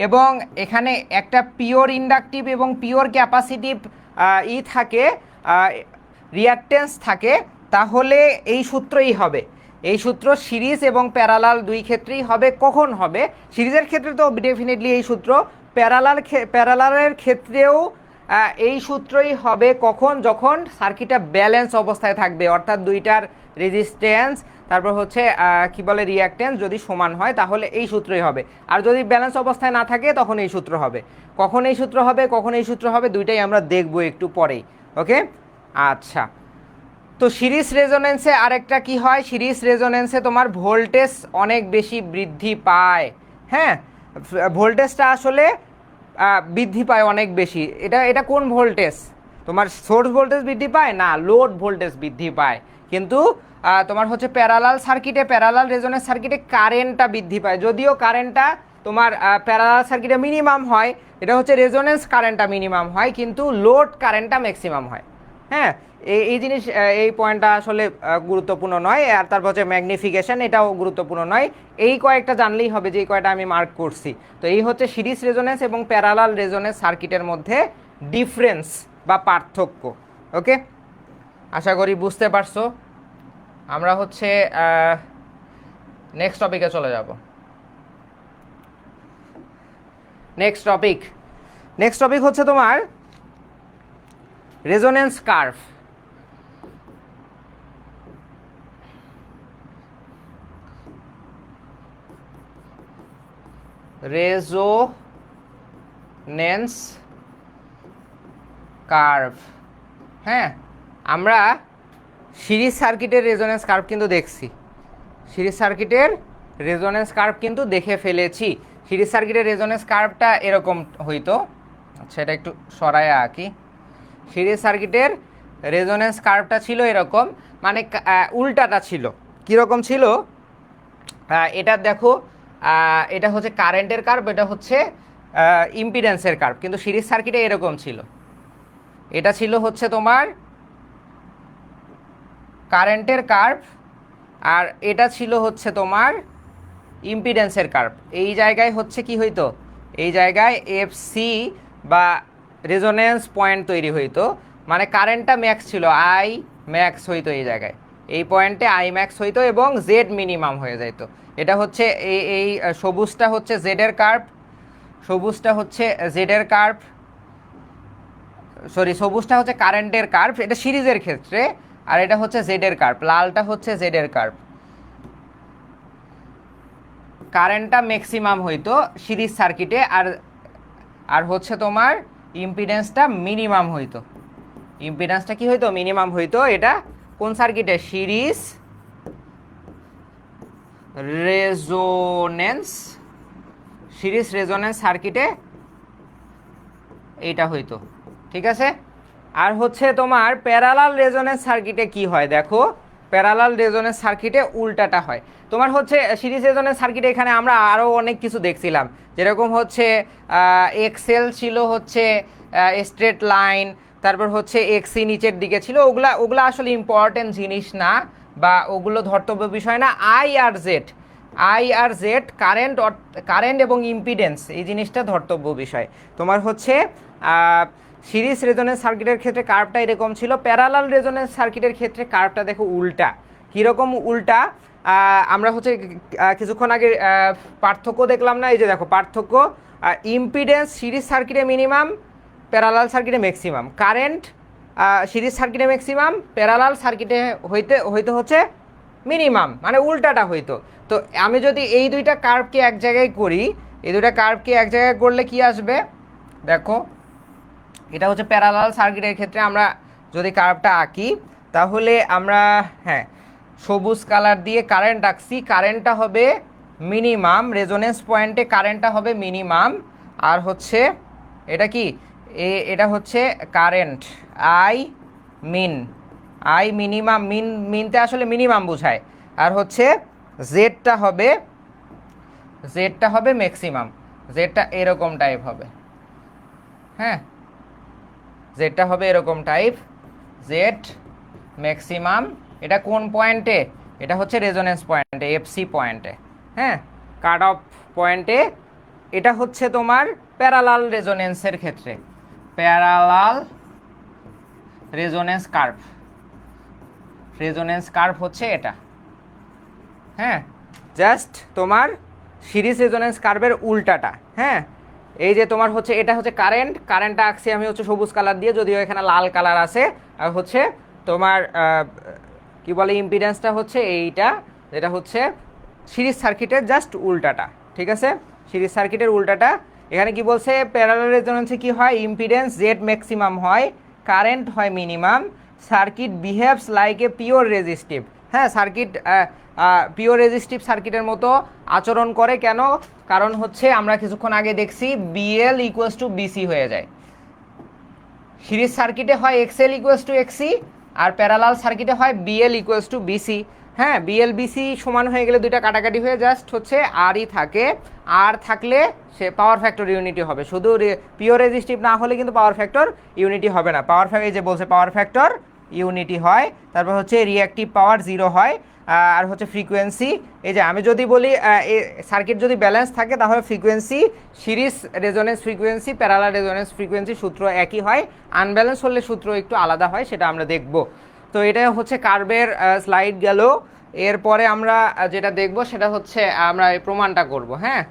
এবং এখানে একটা পিওর ইন্ডাকটিভ এবং পিওর ক্যাপাসিটিভ থাকে, রিঅ্যাকটেন্স থাকে, তাহলে এই সূত্রই হবে। এই সূত্র সিরিজ এবং প্যারালাল দুই ক্ষেত্রেই হবে। কখন হবে? সিরিজের ক্ষেত্রে তো ডেফিনেটলি এই সূত্র, প্যারালালের ক্ষেত্রেও এই সূত্রই হবে। কখন? যখন সার্কিটটা ব্যালেন্স অবস্থায় থাকবে, অর্থাৎ দুইটার রেজিস্ট্যান্স তারপর হচ্ছে কি বলে রিঅ্যাকটেন্স যদি সমান হয়, তাহলে এই সূত্রই হবে। আর যদি ব্যালেন্স অবস্থায় না থাকে তখন এই সূত্র হবে। কখন এই সূত্র হবে, কখন এই সূত্র হবে, দুইটাই আমরা দেখব একটু পরেই। ওকে, আচ্ছা, তো সিরিজ রেজোনেন্সে আরেকটা কি হয়, সিরিজ রেজোনেন্সে তোমার ভোল্টেজ অনেক বেশি বৃদ্ধি পায়। হ্যাঁ, ভোল্টেজটা আসলে বৃদ্ধি পায় অনেক বেশি। এটা কোন ভোল্টেজ? তোমার সোর্স ভোল্টেজ বৃদ্ধি পায় না, লোড ভোল্টেজ বৃদ্ধি পায়। কিন্তু তোমার হচ্ছে প্যারালাল সার্কিটে, প্যারালাল রেজোনেন্স সার্কিটে কারেন্টটা বৃদ্ধি পায়। যদিও কারেন্টটা তোমার প্যারালাল সার্কিটে মিনিমাম হয়, এটা হচ্ছে রেজোনেন্স কারেন্টটা মিনিমাম হয়, কিন্তু লোড কারেন্টটা ম্যাক্সিমাম হয়। হ্যাঁ, এই জিনিস এই পয়েন্টটা আসলে গুরুত্বপূর্ণ নয়। আর তারপর হচ্ছে ম্যাগনিফিকেশন, এটাও গুরুত্বপূর্ণ নয়। এই কয়েকটা জানলেই হবে, যে এই কয়টা আমি মার্ক করছি। তো এই হচ্ছে সিরিজ রেজোনেন্স এবং প্যারালাল রেজোনেন্স সার্কিটের মধ্যে ডিফারেন্স বা পার্থক্য। ওকে, আশা করি বুঝতে পারছো। আমরা হচ্ছে নেক্সট টপিকে চলে যাব। নেক্সট টপিক হচ্ছে তোমার রেজোনেন্স কার্ভ। রেজোনেন্স কার্ভ, হ্যাঁ, আমরা সিরিজ সার্কিটের রেজোনেন্স কার্ভ কিন্তু দেখছি। সিরিজ সার্কিটের রেজোনেন্স কার্ভ কিন্তু দেখে ফেলেছি। সিরিজ সার্কিটের রেজোনেন্স কার্ভটা এরকম হইতো। আচ্ছা, এটা একটু সরায় আঁকি। সিরিজ সার্কিটের রেজোনেন্স কার্ভটা ছিল এরকম, মানে উল্টাটা ছিল। কীরকম ছিল? এটা দেখো, এটা হচ্ছে কারেন্টের কার্ভ, এটা হচ্ছে ইম্পিডেন্সের কার্ভ। কিন্তু সিরিজ সার্কিটে এরকম ছিল। এটা ছিল হচ্ছে তোমার কারেন্টের কার্ভ, আর এটা ছিল হচ্ছে তোমার ইম্পিডেন্সের কার্ভ। এই জায়গায় হচ্ছে কি হইতো, এই জায়গায় এফসি বা রেজোনেন্স পয়েন্ট তৈরি হইতো, মানে কারেন্টটা ম্যাক্স ছিল, আই ম্যাক্স হইতো এই জায়গায়, এই পয়েন্টে আই ম্যাক্স হইতো এবং জেড মিনিমাম হয়ে যাইতো। এটা হচ্ছে এই সবুজটা হচ্ছে জেডের কার্ভ, সবুজটা হচ্ছে জেডের কার্ভ, সরি সবুজটা হচ্ছে কারেন্টের কার্ভ, এটা সিরিজের ক্ষেত্রে। আর এটা হচ্ছে জেডের কার্ভ, লালটা হচ্ছে জেডের কার্ভ। কারেন্টটা ম্যাক্সিমাম হইতো সিরিজ সার্কিটে, আর হচ্ছে তোমার ইম্পিডেন্সটা মিনিমাম হইতো। ইম্পিডেন্সটা কি হইতো? মিনিমাম হইতো। এটা কোন সার্কিটে? সিরিজ রেজোনেন্স সার্কিটে এইটা হইতো। ঠিক আছে। আর হচ্ছে তোমার প্যারালাল রেজোনেন্স সার্কিটে কি হয় দেখো, প্যারালাল রেজোনেন্স সার্কিটে উল্টাটা হয়। তোমার হচ্ছে সিরিজ রেজোনেন্স সার্কিটে এখানে আমরা আরও অনেক কিছু দেখছিলাম, যেরকম হচ্ছে এক্সেল ছিল হচ্ছে স্ট্রেট লাইন, তারপর হচ্ছে এক্সি নিচের দিকে ছিল। ওগুলা আসলে ইম্পর্টেন্ট জিনিস না, বা ওগুলো ধর্তব্য বিষয় না। আই আর জেড কারেন্ট এবং ইম্পিডেন্স, এই জিনিসটা ধর্তব্য বিষয়। তোমার হচ্ছে সিরিজ রেজোনেন্স সার্কিটের ক্ষেত্রে কার্ভটা এরকম ছিল, প্যারালাল রেজোনেন্স সার্কিটের ক্ষেত্রে কার্ভটা দেখো উল্টা। কীরকম উল্টা? আমরা হচ্ছে কিছুক্ষণ আগে পার্থক্য দেখলাম না, এই যে দেখো পার্থক্য, ইম্পিডেন্স সিরিজ সার্কিটে মিনিমাম, প্যারালাল সার্কিটে ম্যাক্সিমাম। কারেন্ট সিরিজ সার্কিটে ম্যাক্সিমাম, প্যারালাল সার্কিটে হইতে হচ্ছে মিনিমাম, মানে উল্টাটা হইতো। তো আমি যদি এই দুইটা কার্ভকে এক জায়গায় করি, এই দুইটা কার্ভকে এক জায়গায় করলে কি আসবে দেখো, এটা হচ্ছে প্যারালাল সার্কিটের ক্ষেত্রে আমরা যদি কার্ভটা আঁকি, তাহলে আমরা হ্যাঁ সবুজ কালার দিয়ে কারেন্ট আঁকছি, কারেন্টটা হবে মিনিমাম, রেজোনেন্স পয়েন্টে কারেন্টটা হবে মিনিমাম। আর হচ্ছে এটা কি, এটা হচ্ছে কারেন্ট আই মিনিমাম, মিনতে আসলে মিনিমাম বোঝায়। আর হচ্ছে জেডটা হবে ম্যাক্সিমাম, জেডটা এরকম টাইপ হবে। হ্যাঁ, জেডটা হবে এরকম টাইপ, জেড ম্যাক্সিমাম। এটা কোন পয়েন্টে? এটা হচ্ছে রেজোনেন্স পয়েন্টে, এফসি পয়েন্টে, হ্যাঁ, কাট অফ পয়েন্টে। এটা হচ্ছে তোমার প্যারালাল রেজোনেন্সের ক্ষেত্রে, প্যারালাল রেজোনেন্স কার্ভ হচ্ছে এটা। হ্যাঁ, জাস্ট তোমার সিরিজ রেজোনেন্স কার্ভের উল্টাটা। হ্যাঁ, এই যে তোমার হচ্ছে এটা হচ্ছে কারেন্টটা আঁকছি আমি হচ্ছে সবুজ কালার দিয়ে, যদিও এখানে লাল কালার আছে। আর হচ্ছে তোমার কি বলে, ইম্পিডেন্সটা হচ্ছে এইটা, যেটা হচ্ছে সিরিজ সার্কিটের জাস্ট উল্টাটা। ঠিক আছে, সিরিজ সার্কিটের উল্টাটা। এখানে কি বলছে, প্যারালাল রেজোনেন্সে কি হয়, ইম্পিডেন্স জেড ম্যাক্সিমাম হয়, কারেন্ট হয় minimum, circuit behaves like a pure resistive. হ্যাঁ, সার্কিট পিওর রেজিস্টিভ সার্কিটের মতো আচরণ করে। কেন? কারণ হচ্ছে আমরা কিছুক্ষণ আগে দেখছি বিএল ইকুয়ালস টু বিসি হয়ে যায়। সিরিজ সার্কিটে হয় এক্সএল ইকুয়ালস টু এক্সি, আর প্যারালাল সার্কিটে হয় বিএল ইকুয়ালস টু বিসি। হ্যাঁ, বিএলবিসি সমান হয়ে গেলে দুইটা কাটাকাটি হয়ে জাস্ট হচ্ছে আরই থাকে। আর থাকলে সে পাওয়ার ফ্যাক্টর ইউনিটি হবে। শুধু পিওর রেজিস্টিভ না হলে কিন্তু পাওয়ার ফ্যাক্টর ইউনিটি হবে না। পাওয়ার ফ্যাক্টর, এই যে বলছে পাওয়ার ফ্যাক্টর ইউনিটি হয়, তারপর হচ্ছে রিঅ্যাক্টিভ পাওয়ার 0 হয়, আর হচ্ছে ফ্রিকোয়েন্সি। এই যে আমি যদি বলি সার্কিট যদি ব্যালেন্স থাকে তাহলে frequency, series resonance frequency, parallel resonance frequency সূত্র একই হয়। আনব্যালেন্স হলে সূত্র একটু আলাদা হয়, সেটা আমরা দেখব। তো এটা হচ্ছে কার্ভের স্লাইড গেল। এরপরে আমরা যেটা দেখব সেটা হচ্ছে আমরা এই প্রমাণটা করব। হ্যাঁ,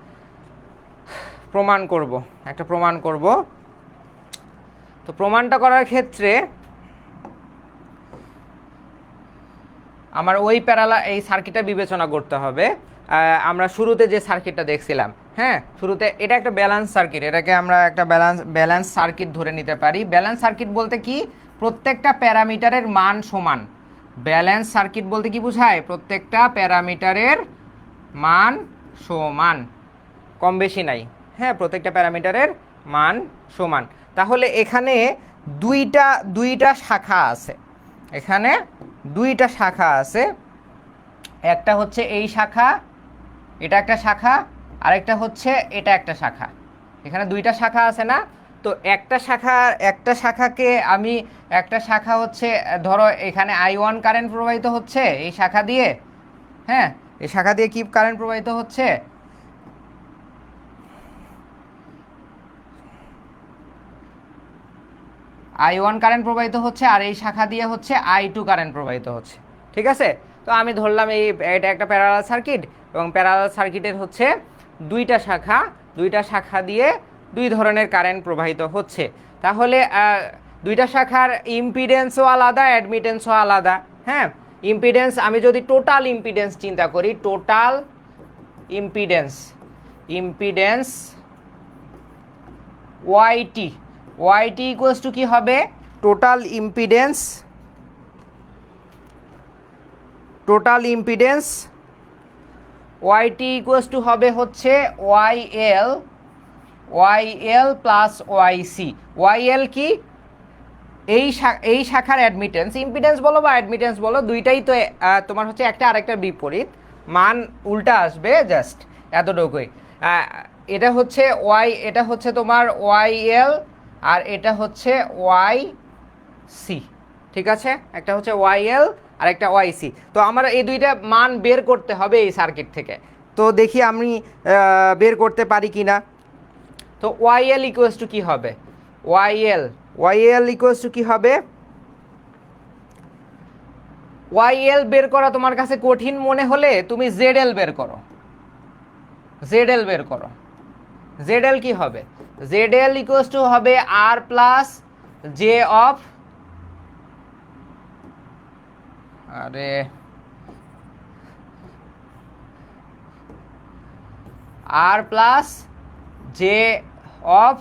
প্রমাণ করব, একটা প্রমাণ করব। তো প্রমাণটা করার ক্ষেত্রে আমার ওই এই সার্কিটটা বিবেচনা করতে হবে। আমরা শুরুতে যে সার্কিটটা দেখছিলাম, হ্যাঁ, শুরুতে এটা একটা ব্যালেন্স সার্কিট, এটাকে আমরা একটা ব্যালেন্স সার্কিট ধরে নিতে পারি। ব্যালেন্স সার্কিট বলতে কি, প্রত্যেকটা প্যারামিটারের মান সমান। ব্যালেন্স সার্কিট বলতে কি বোঝায়, প্রত্যেকটা প্যারামিটারের মান সমান, কম বেশি নাই। হ্যাঁ, প্রত্যেকটা প্যারামিটারের মান সমান। তাহলে এখানে দুইটা শাখা আছে, এখানে দুইটা শাখা আছে। একটা হচ্ছে এই শাখা, এটা একটা শাখা, আরেকটা হচ্ছে এটা একটা শাখা। এখানে দুইটা শাখা আছে না? তো একটা শাখাকে আমি, একটা শাখা হচ্ছে ধরো এখানে I1 কারেন্ট প্রবাহিত হচ্ছে এই শাখা দিয়ে। হ্যাঁ, এই শাখা দিয়ে কি কারেন্ট প্রবাহিত হচ্ছে, I1 কারেন্ট প্রবাহিত হচ্ছে, আর এই শাখা দিয়ে হচ্ছে I2 কারেন্ট প্রবাহিত হচ্ছে। ঠিক আছে? তো আমি ধরলাম এটা একটা প্যারালাল সার্কিট, এবং প্যারালাল সার্কিটের হচ্ছে দুইটা শাখা দিয়ে দুই ধরনের কারেন্ট প্রবাহিত হচ্ছে। তাহলে দুইটা শাখার ইম্পিডেন্সও আলাদা, অ্যাডমিটেন্সও আলাদা। হ্যাঁ, ইম্পিডেন্স আমি যদি টোটাল ইম্পিডেন্স চিন্তা করি, total impedance YT equals to কি হবে, total impedance YT equals to হবে হচ্ছে ওয়াইএল প্লাস ওয়াইসি। ওয়াইএল কি, এই শাখার অ্যাডমিটেন্স, ইম্পিডেন্স বলো বা অ্যাডমিটেন্স বলো, দুইটাই তো তোমার হচ্ছে একটা আরেকটার বিপরীত, মান উল্টা আসবে, জাস্ট এতটুকুই। এটা হচ্ছে তোমার ওয়াইএল, আর এটা হচ্ছে ওয়াইসি। ঠিক আছে, একটা হচ্ছে ওয়াইএল আর একটা ওয়াইসি। তো আমার এই দুইটা মান বের করতে হবে এই সার্কিট থেকে। তো দেখি আমি বের করতে পারি কি না। তো ওয়াইএল ইকুয়ালস টু কি হবে, ওয়াইএল ইকুয়ালস টু কি হবে, ওয়াইএল বের করা তোমার কাছে কঠিন মনে হলে তুমি জেডএল বের করো। জেডএল কি হবে, জেডএল ইকুয়ালস টু হবে R plus J of, R plus J of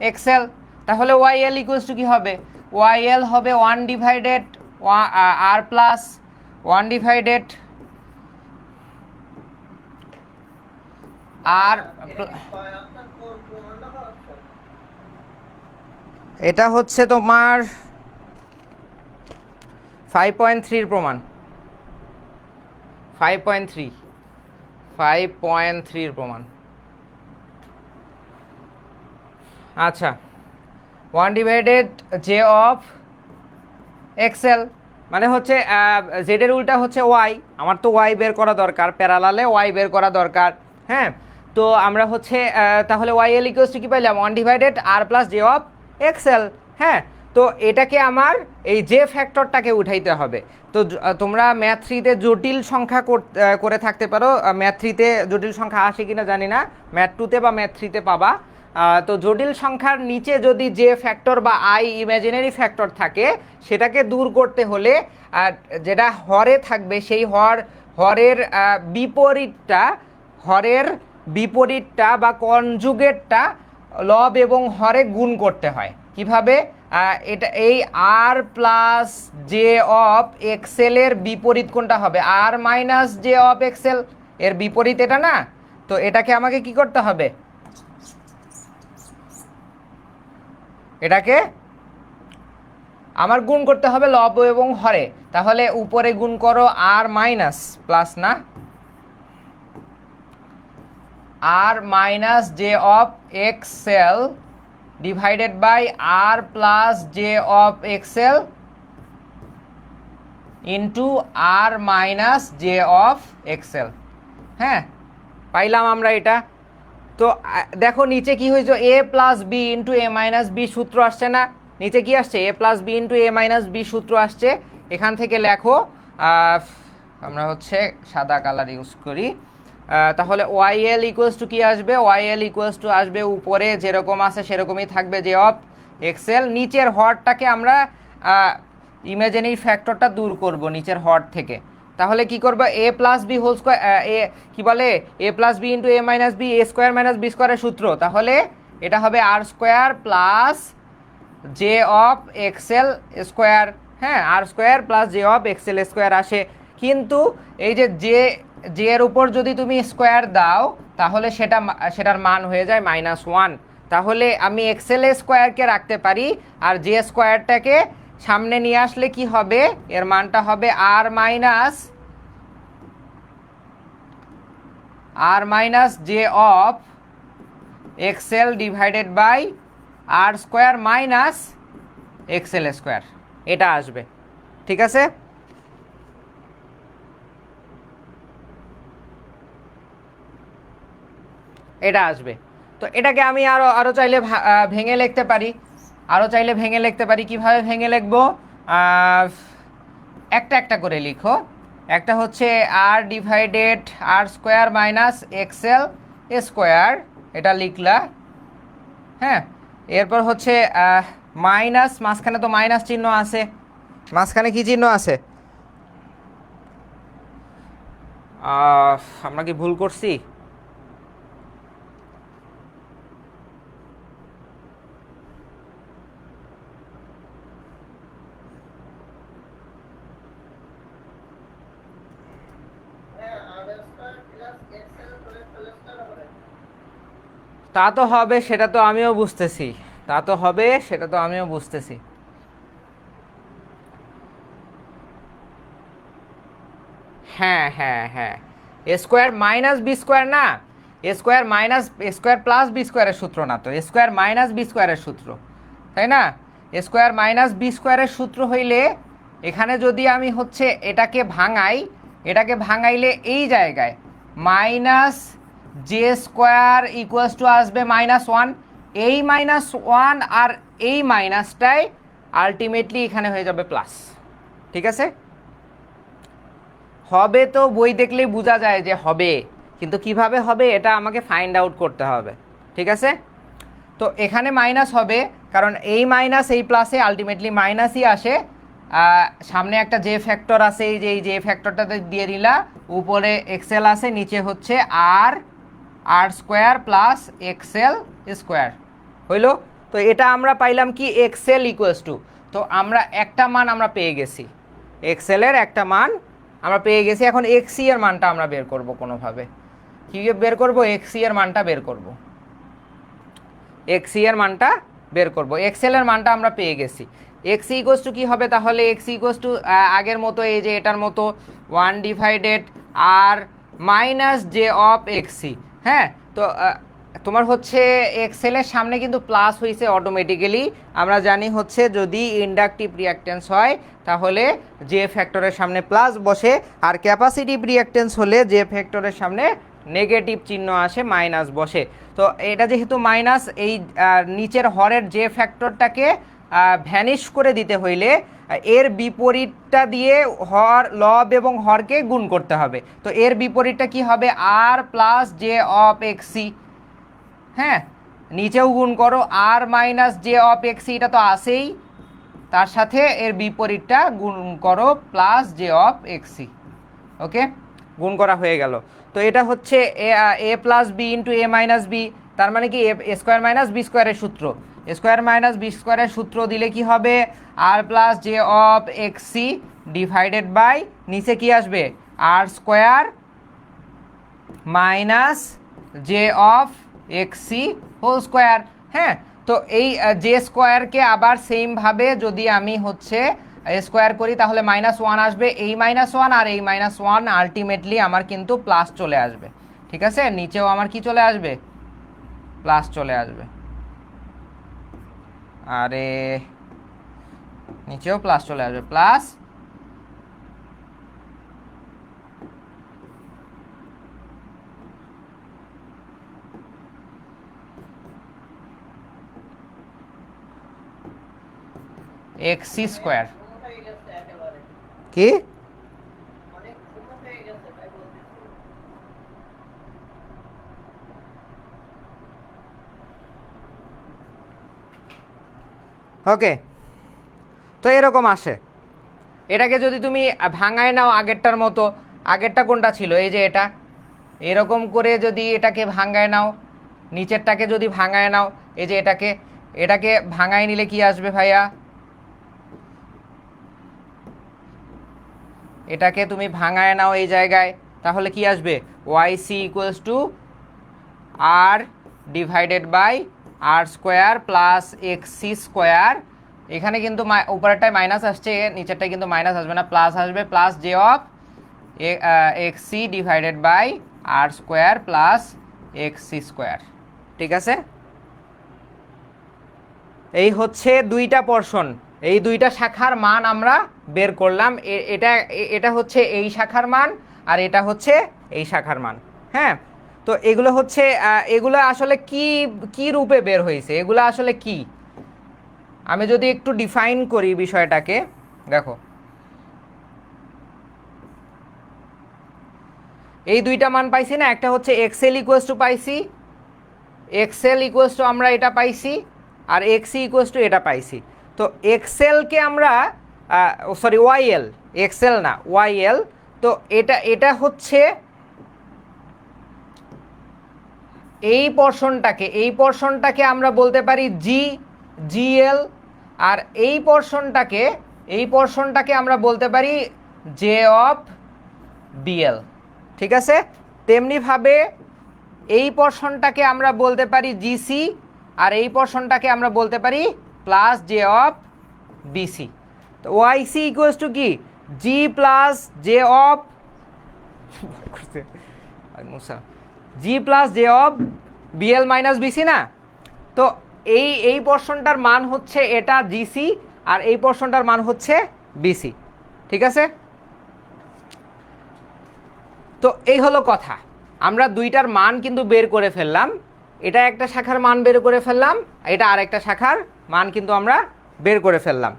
XL. তাহলে ওয়াইএল ইকুয়ালস টু কি হবে, ওয়াইএল হবে 1 divided R plus 1 divided R, এটা হচ্ছে তোমার 5.3 প্রমাণ, 5.3 প্রমাণ। আচ্ছা, 1 ডিভাইডেড জে অফ এক্সেল মানে হচ্ছে জেড এর উল্টা হচ্ছে ওয়াই। আমার তো ওয়াই বের করা দরকার, প্যারালালে ওয়াই বের করা দরকার। হ্যাঁ, তো আমরা হচ্ছে তাহলে ওয়াই এল ইকুয়ালস টু কি পাইলাম, 1 divided R plus J of XL. হ্যাঁ, তো এটাকে আমার এই জে ফ্যাক্টরটাকে উঠাইতে হবে। তো তোমরা ম্যাথ 3-তে জটিল সংখ্যা করে থাকতে পারো। ম্যাথ 3-তে জটিল সংখ্যা আসে কিনা জানি না, ম্যাথ 2-তে বা ম্যাথ 3-তে পাবা। তো জটিল সংখ্যার নিচে যদি জে ফ্যাক্টর বা আই ইমাজিনারি ফ্যাক্টর থাকে, সেটাকে দূর করতে হলে যেটা হরে থাকবে সেই হরের বিপরীতটা বা কনজুগেটটা লব এবং হরে গুণ করতে হয়। কিভাবে, এটা এই আর প্লাস জে অফ এক্সেলের বিপরীত কোনটা হবে, R minus J of Excel, এর বিপরীত এটা না? তো এটাকে আমাকে কি করতে হবে, এটাকে আমার গুণ করতে হবে লব এবং হরে, তাহলে উপরে গুণ করো আর মাইনাস প্লাস না R minus J of XL divided by R plus J of XL into R minus J of XL. হ্যাঁ, পাইলাম আমরা এটা। তো দেখো নিচে কি হয়েছে, A plus B into A minus B সূত্র আসছে না, নিচে কি আসছে, A plus B into A minus B সূত্র আসছে। এখান থেকে লেখো, আমরা হচ্ছে সাদা কালার ইউজ করি, তাহলে ওয়াই এল ইকুয়ালস টু কি আসবে, ওয়াই এল ইকুয়ালস টু আসবে উপরে যেরকম আছে সেরকমই থাকবে জে অফ এক্সেল, নিচের হরটাকে আমরা ইমাজিনারি ফ্যাক্টরটা দূর করব নিচের হর থেকে। তাহলে কি করবো, A plus B whole square, A কি বলে, A plus B into A minus B, A square minus B স্কোয়ারের সূত্র, তাহলে এটা হবে R square plus J of XL square. হ্যাঁ, R square plus J of XL square আসে, কিন্তু এই যে জে এর উপর যদি তুমি স্কোয়ার দাও তাহলে সেটার মান হয়ে যায় -1। তাহলে আমি এক্সেল স্কোয়ারকে রাখতে পারি, আর জে স্কোয়ারটাকে সামনে নিয়ে আসলে কি হবে, এর মানটা হবে R minus J of XL divided by R square minus XL square, এটা আসবে। ঠিক আছে, এটা আসবে। তো এটাকে আমি আরো চাইলে ভেঙে লিখতে পারি, কিভাবে ভেঙে লিখবো, একটা একটা করে লিখো। একটা হচ্ছে আর ডিভাইডেড আর স্কোয়ার মাইনাস এক্সেল স্কোয়ার, এটা লিখলা। হ্যাঁ, এরপর হচ্ছে মাইনাস, মাঝখানে তো মাইনাস চিহ্ন আছে, মাঝখানে কি চিহ্ন আছে, আমরা কি ভুল করছি, তা তো হবে, সেটা তো আমিও বুঝতেছি, হ্যাঁ হ্যাঁ হ্যাঁ, এ স্কোয়ার মাইনাস বি স্কোয়ার না, এ স্কোয়ার মাইনাস এ স্কোয়ার প্লাস বি স্কোয়ারের সূত্র না তো, এ স্কোয়ার মাইনাস বি স্কোয়ারের সূত্র, তাই না? এ স্কোয়ার মাইনাস বি স্কোয়ারের সূত্র হইলে এখানে যদি আমি হচ্ছে এটাকে ভাঙাইলে এই জায়গায় minus J square equals to আসবে -1, এই -1 আর এই মাইনাসটাই আলটিমেটলি এখানে হয়ে যাবে প্লাস। ঠিক আছে, হবে তো বই দেখলেই বোঝা যায় যে হবে, কিন্তু কিভাবে হবে এটা আমাকে ফাইন্ড আউট করতে হবে। ঠিক আছে, তো এখানে মাইনাস হবে কারণ এই মাইনাস এই প্লাসে আলটিমেটলি মাইনাসই আসে, সামনে একটা জে ফ্যাক্টর আছে, এই জে ফ্যাক্টরটাতে দিয়ে দিলা, উপরে এক্সেল আছে, নিচে হচ্ছে আর স্কোয়ার প্লাস এক্সেল স্কোয়ার হইল। তো এটা আমরা পাইলাম কি, এক্সেল ইকুয়ালস টু, তো আমরা একটা মান আমরা পেয়ে গেছি, এক্সেলের একটা মান আমরা পেয়ে গেছি। এখন এক্সি এর মানটা আমরা বের করব, কোনোভাবে কি বের করব, এক্সি এর মানটা বের করব, এক্সেল এর মানটা আমরা পেয়ে গেছি। এক্সি ইকুয়ালস টু কি হবে, তাহলে এক্সি ইকুয়ালস টু আগের মতো, এই যে এটার মতো 1 divided R minus J of XC. হ্যাঁ, তো তোমার হচ্ছে এক্সেলের সামনে কিন্তু প্লাস হয়েছে অটোমেটিক্যালি, আমরা জানি হচ্ছে যদি ইন্ডাকটিভ রিঅ্যাকট্যান্স হয় তাহলে জে ফ্যাক্টরের সামনে প্লাস বসে, আর ক্যাপাসিটিভ রিঅ্যাকট্যান্স হলে জে ফ্যাক্টরের সামনে নেগেটিভ চিহ্ন আসে, মাইনাস বসে। তো এটা যেহেতু মাইনাস, এই নিচের হরের জে ফ্যাক্টরটাকে ভ্যানিশ করে দিতে হইলে এর বিপরীতটা দিয়ে লব এবং হরকে গুণ করতে হবে। তো এর বিপরীতটা কি হবে, R plus J of XC. হ্যাঁ, নিচেও গুণ করো আর মাইনাস জে অফ এক্সি, এটা তো আসেই, তার সাথে এর বিপরীতটা গুণ করো প্লাস জে অফ এক্সি। ওকে, গুণ করা হয়ে গেল। তো এটা হচ্ছে এ plus B into A minus B, তার মানে কি এ স্কোয়ার মাইনাস বি স্কোয়ারের সূত্র, স্কোয়ার মাইনাস বি স্কোয়ারের সূত্র দিলে কি হবে, R plus J of XC divided by নিচে কি আসবে, R square minus J of XC whole square. হ্যাঁ, তো এই জে স্কোয়ারকে আবার সেমভাবে যদি আমি হচ্ছে স্কোয়ার করি তাহলে -1 আসবে, এই -1 আর এই -1 আলটিমেটলি আমার কিন্তু প্লাস চলে আসবে। ঠিক আছে, নিচেও আমার কি চলে আসবে, প্লাস চলে আসবে, আরে নিচেও প্লাস চলে আসবে, প্লাস এক্সি স্কোয়ার। কি ওকে, তো এরকম আসে। এটাকে যদি তুমি ভাঙায় নাও আগেরটার মতো, আগেরটা কোনটা ছিল, এই যে এটা, এরকম করে যদি এটাকে ভাঙায় নাও, নিচেরটাকে যদি ভাঙায় নাও, এই যে এটাকে, এটাকে ভাঙায় নিলে কি আসবে ভাইয়া, এটাকে তুমি ভাঙায় নাও এই জায়গায়, তাহলে কি আসবে, Y C equals to R divided by R square plus X C square. এখানে কিন্তু উপরেরটায় মাইনাস আসছে, নিচেরটায় কিন্তু মাইনাস আসবে না, প্লাস আসবে, plus J of X C divided by R square plus X C square. ঠিক আছে, এই হচ্ছে দুইটা পোরশন, এই দুইটা শাখার মান আমরা বের করলাম। এটা এটা হচ্ছে এই শাখার মান আর এটা হচ্ছে এই শাখার মান। হ্যাঁ, তো এগুলো হচ্ছে এগুলো আসলে কি কি রূপে বের হয়েছে, এগুলো আসলে কি, আমি যদি একটু ডিফাইন করি বিষয়টাকে, দেখো এই দুইটা মান পাইছি না, একটা হচ্ছে এক্সএল ইকুয়ালস টু পাইছি, এক্সএল ইকুয়ালস টু আমরা এটা পাইছি, আর এক্সি ইকুয়ালস টু এটা পাইছি। তো এক্সএলকে আমরা সরি ওয়াইএল, এক্সএল না ওয়াইএল, তো এটা এটা হচ্ছে এই পোরশনটাকে আমরা বলতে পারি জিএল, আর এই পোরশনটাকে আমরা বলতে পারি জে অফ বিএল। ঠিক আছে, তেমনিভাবে এই পোরশনটাকে আমরা বলতে পারি জিসি, আর এই পোরশনটাকে আমরা বলতে পারি প্লাস জে অফ বিসি। তো ওয়াইসি ইকুয়ালস টু কি, G plus J of G plus J of BL minus BC না। তো এই পোরশনটার মান হচ্ছে এটা জিসি, আর এই পোরশনটার মান হচ্ছে বিসি। ঠিক আছে, তো এই হলো কথা, আমরা দুইটার মান কিন্তু বের করে ফেললাম, এটা একটা শাখার মান বের করে ফেললাম, এটা আরেকটা শাখার মান কিন্তু আমরা বের করে ফেললাম।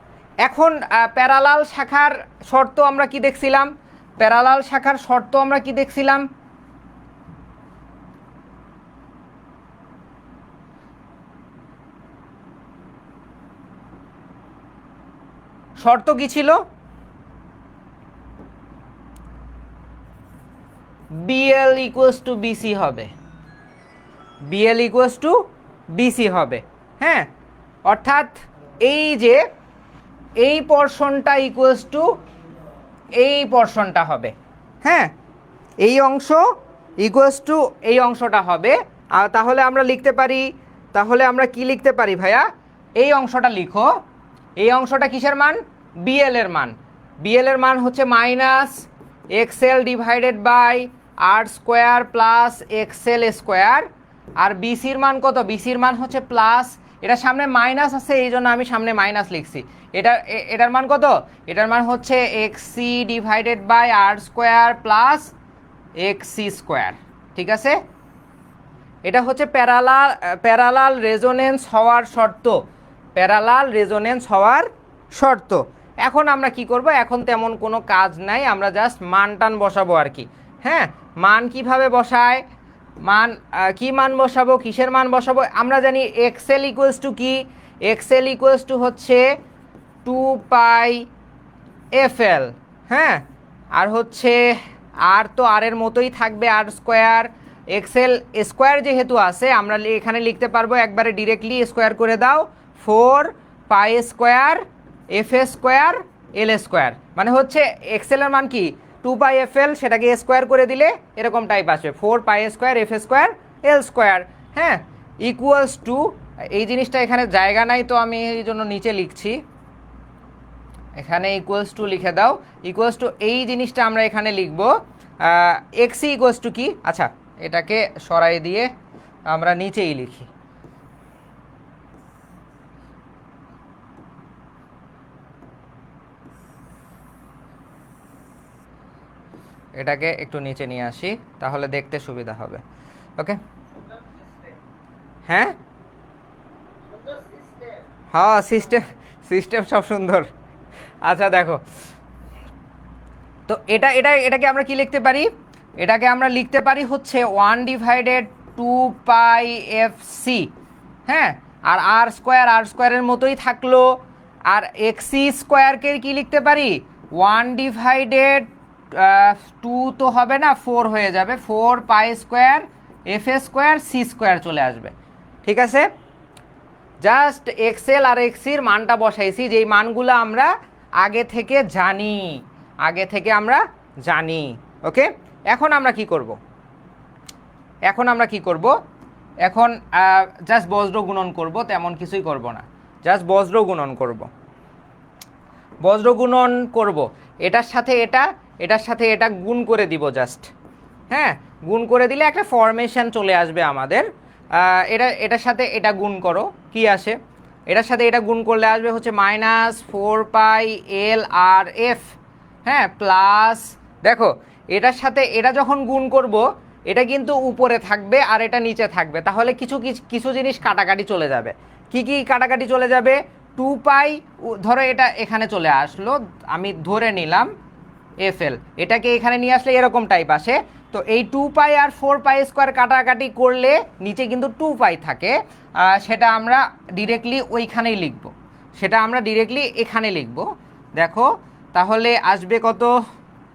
এখন প্যারালাল শাখার শর্ত আমরা কি দেখছিলাম, প্যারালাল শাখার শর্ত আমরা কি দেখছিলাম, শর্ত কি ছিল, বিএল ইকুয়ালস টু বিসি হবে, বিএল ইকুয়ালস টু বিসি হবে। হ্যাঁ, অর্থাৎ এই যে এই পোরশনটা ইকুয়ালস টু এই পোরশনটা হবে। হ্যাঁ, এই অংশ ইকুয়ালস টু এই অংশটা হবে। আর তাহলে আমরা লিখতে পারি, তাহলে আমরা কি লিখতে পারি ভাইয়া, এই অংশটা লিখো, এই অংশটা কিসের মান, বিএল এর মান, বিএল এর মান হচ্ছে minus XL divided by R square plus XL square, আর বিসির মান কত, বিসির মান হচ্ছে প্লাস, এটা সামনে মাইনাস আছে এই জন্য আমি সামনে মাইনাস লিখছি, এটার মান কত, এটার মান হচ্ছে XC divided by R square plus XC square. ঠিক আছে, এটা হচ্ছে প্যারালাল রেজোনেন্স হওয়ার শর্ত, প্যারালাল রেজোনেন্স হওয়ার শর্ত। এখন আমরা কি করব, এখন তেমন কোনো কাজ নাই, আমরা জাস্ট মান টান বসাবো আর কি। হ্যাঁ, মান কিভাবে বসায়, মান কি মান বসাবো, কিসের মান বসাবো, আমরা জানি এক্সএল ইকুয়ালস টু কি, এক্সএল ইকুয়ালস টু হচ্ছে 2 পাই এফএল। হ্যাঁ, আর হচ্ছে আর তো আর এর মতোই থাকবে আর স্কোয়ার, এক্সএল স্কোয়ার যেহেতু আছে আমরা এখানে লিখতে পারবো একবারে ডিরেক্টলি, স্কোয়ার করে দাও 4 পাই square F square L square, মানে হচ্ছে এক্সএল এর মান কি 2 পাই এফ এল, সেটাকে স্কোয়ার করে দিলে এরকম টাইপ আসবে 4 পাই square F square L square. হ্যাঁ, ইকুয়ালস টু এই জিনিসটা এখানে জায়গা নাই, তো আমি এই জন্য নিচে লিখছি, এখানে ইকুয়ালস টু লিখে দাও। ইকুয়ালস টু এই জিনিসটা আমরা এখানে লিখব এক্সি ইকুয়ালস টু কি, আচ্ছা এটাকে সরাই দিয়ে আমরা নিচেই লিখি। এটাকে একটু নিচে নিয়ে আসি, তাহলে দেখতে সুবিধা হবে। ওকে, হ্যাঁ হ্যাঁ সিস্টেম, সিস্টেম সব সুন্দর। আচ্ছা দেখো, তো এটাকে আমরা কি লিখতে পারি, এটাকে আমরা লিখতে পারি হচ্ছে 1/2πfc, হ্যাঁ, আর আর স্কোয়ারের মতোই থাকলো। আর এক্সি স্কোয়ারকে কি লিখতে পারি, 1/2 তো হবে না, 4 হয়ে যাবে, 4π² f² c² চলে আসবে। ঠিক আছে, জাস্ট এক্সেল আর এক্সির মানটা বসাইছি, যেই মানগুলো আমরা আগে থেকে জানি, আগে থেকে আমরা জানি। ওকে, এখন আমরা কি করব, এখন আমরা কি করব, এখন জাস্ট বজ্র গুণন করব, তেমন কিছুই করব না, জাস্ট বজ্র গুণন করব। বজ্র গুণন করব, এটার সাথে এটা, এটার সাথে এটা গুণ করে দিব জাস্ট, হ্যাঁ, গুণ করে দিলে একটা ফরমেশন চলে আসবে আমাদের। এটার সাথে এটা গুণ করো, কি আসে, এটার সাথে এটা গুণ করলে আসবে হচ্ছে -4πLRF, হ্যাঁ, প্লাস, দেখো এটার সাথে এটা যখন গুণ করব, এটা কিন্তু উপরে থাকবে আর এটা নিচে থাকবে, তাহলে কিছু কিছু জিনিস কাটাকাটি চলে যাবে। কি কি কাটাকাটি চলে যাবে, 2π, ধরো এটা এখানে চলে আসলো, আমি ধরে নিলাম FL, এটাকে এখানে নিয়ে আসলে এরকম টাইপ আসে। তো এই 2π আর 4π² কাটাকাটি করলে নিচে কিন্তু 2π থাকে, সেটা আমরা ডিরেক্টলি ওইখানেই লিখব, সেটা আমরা ডিরেক্টলি এখানে লিখব। দেখো তাহলে আসবে কত,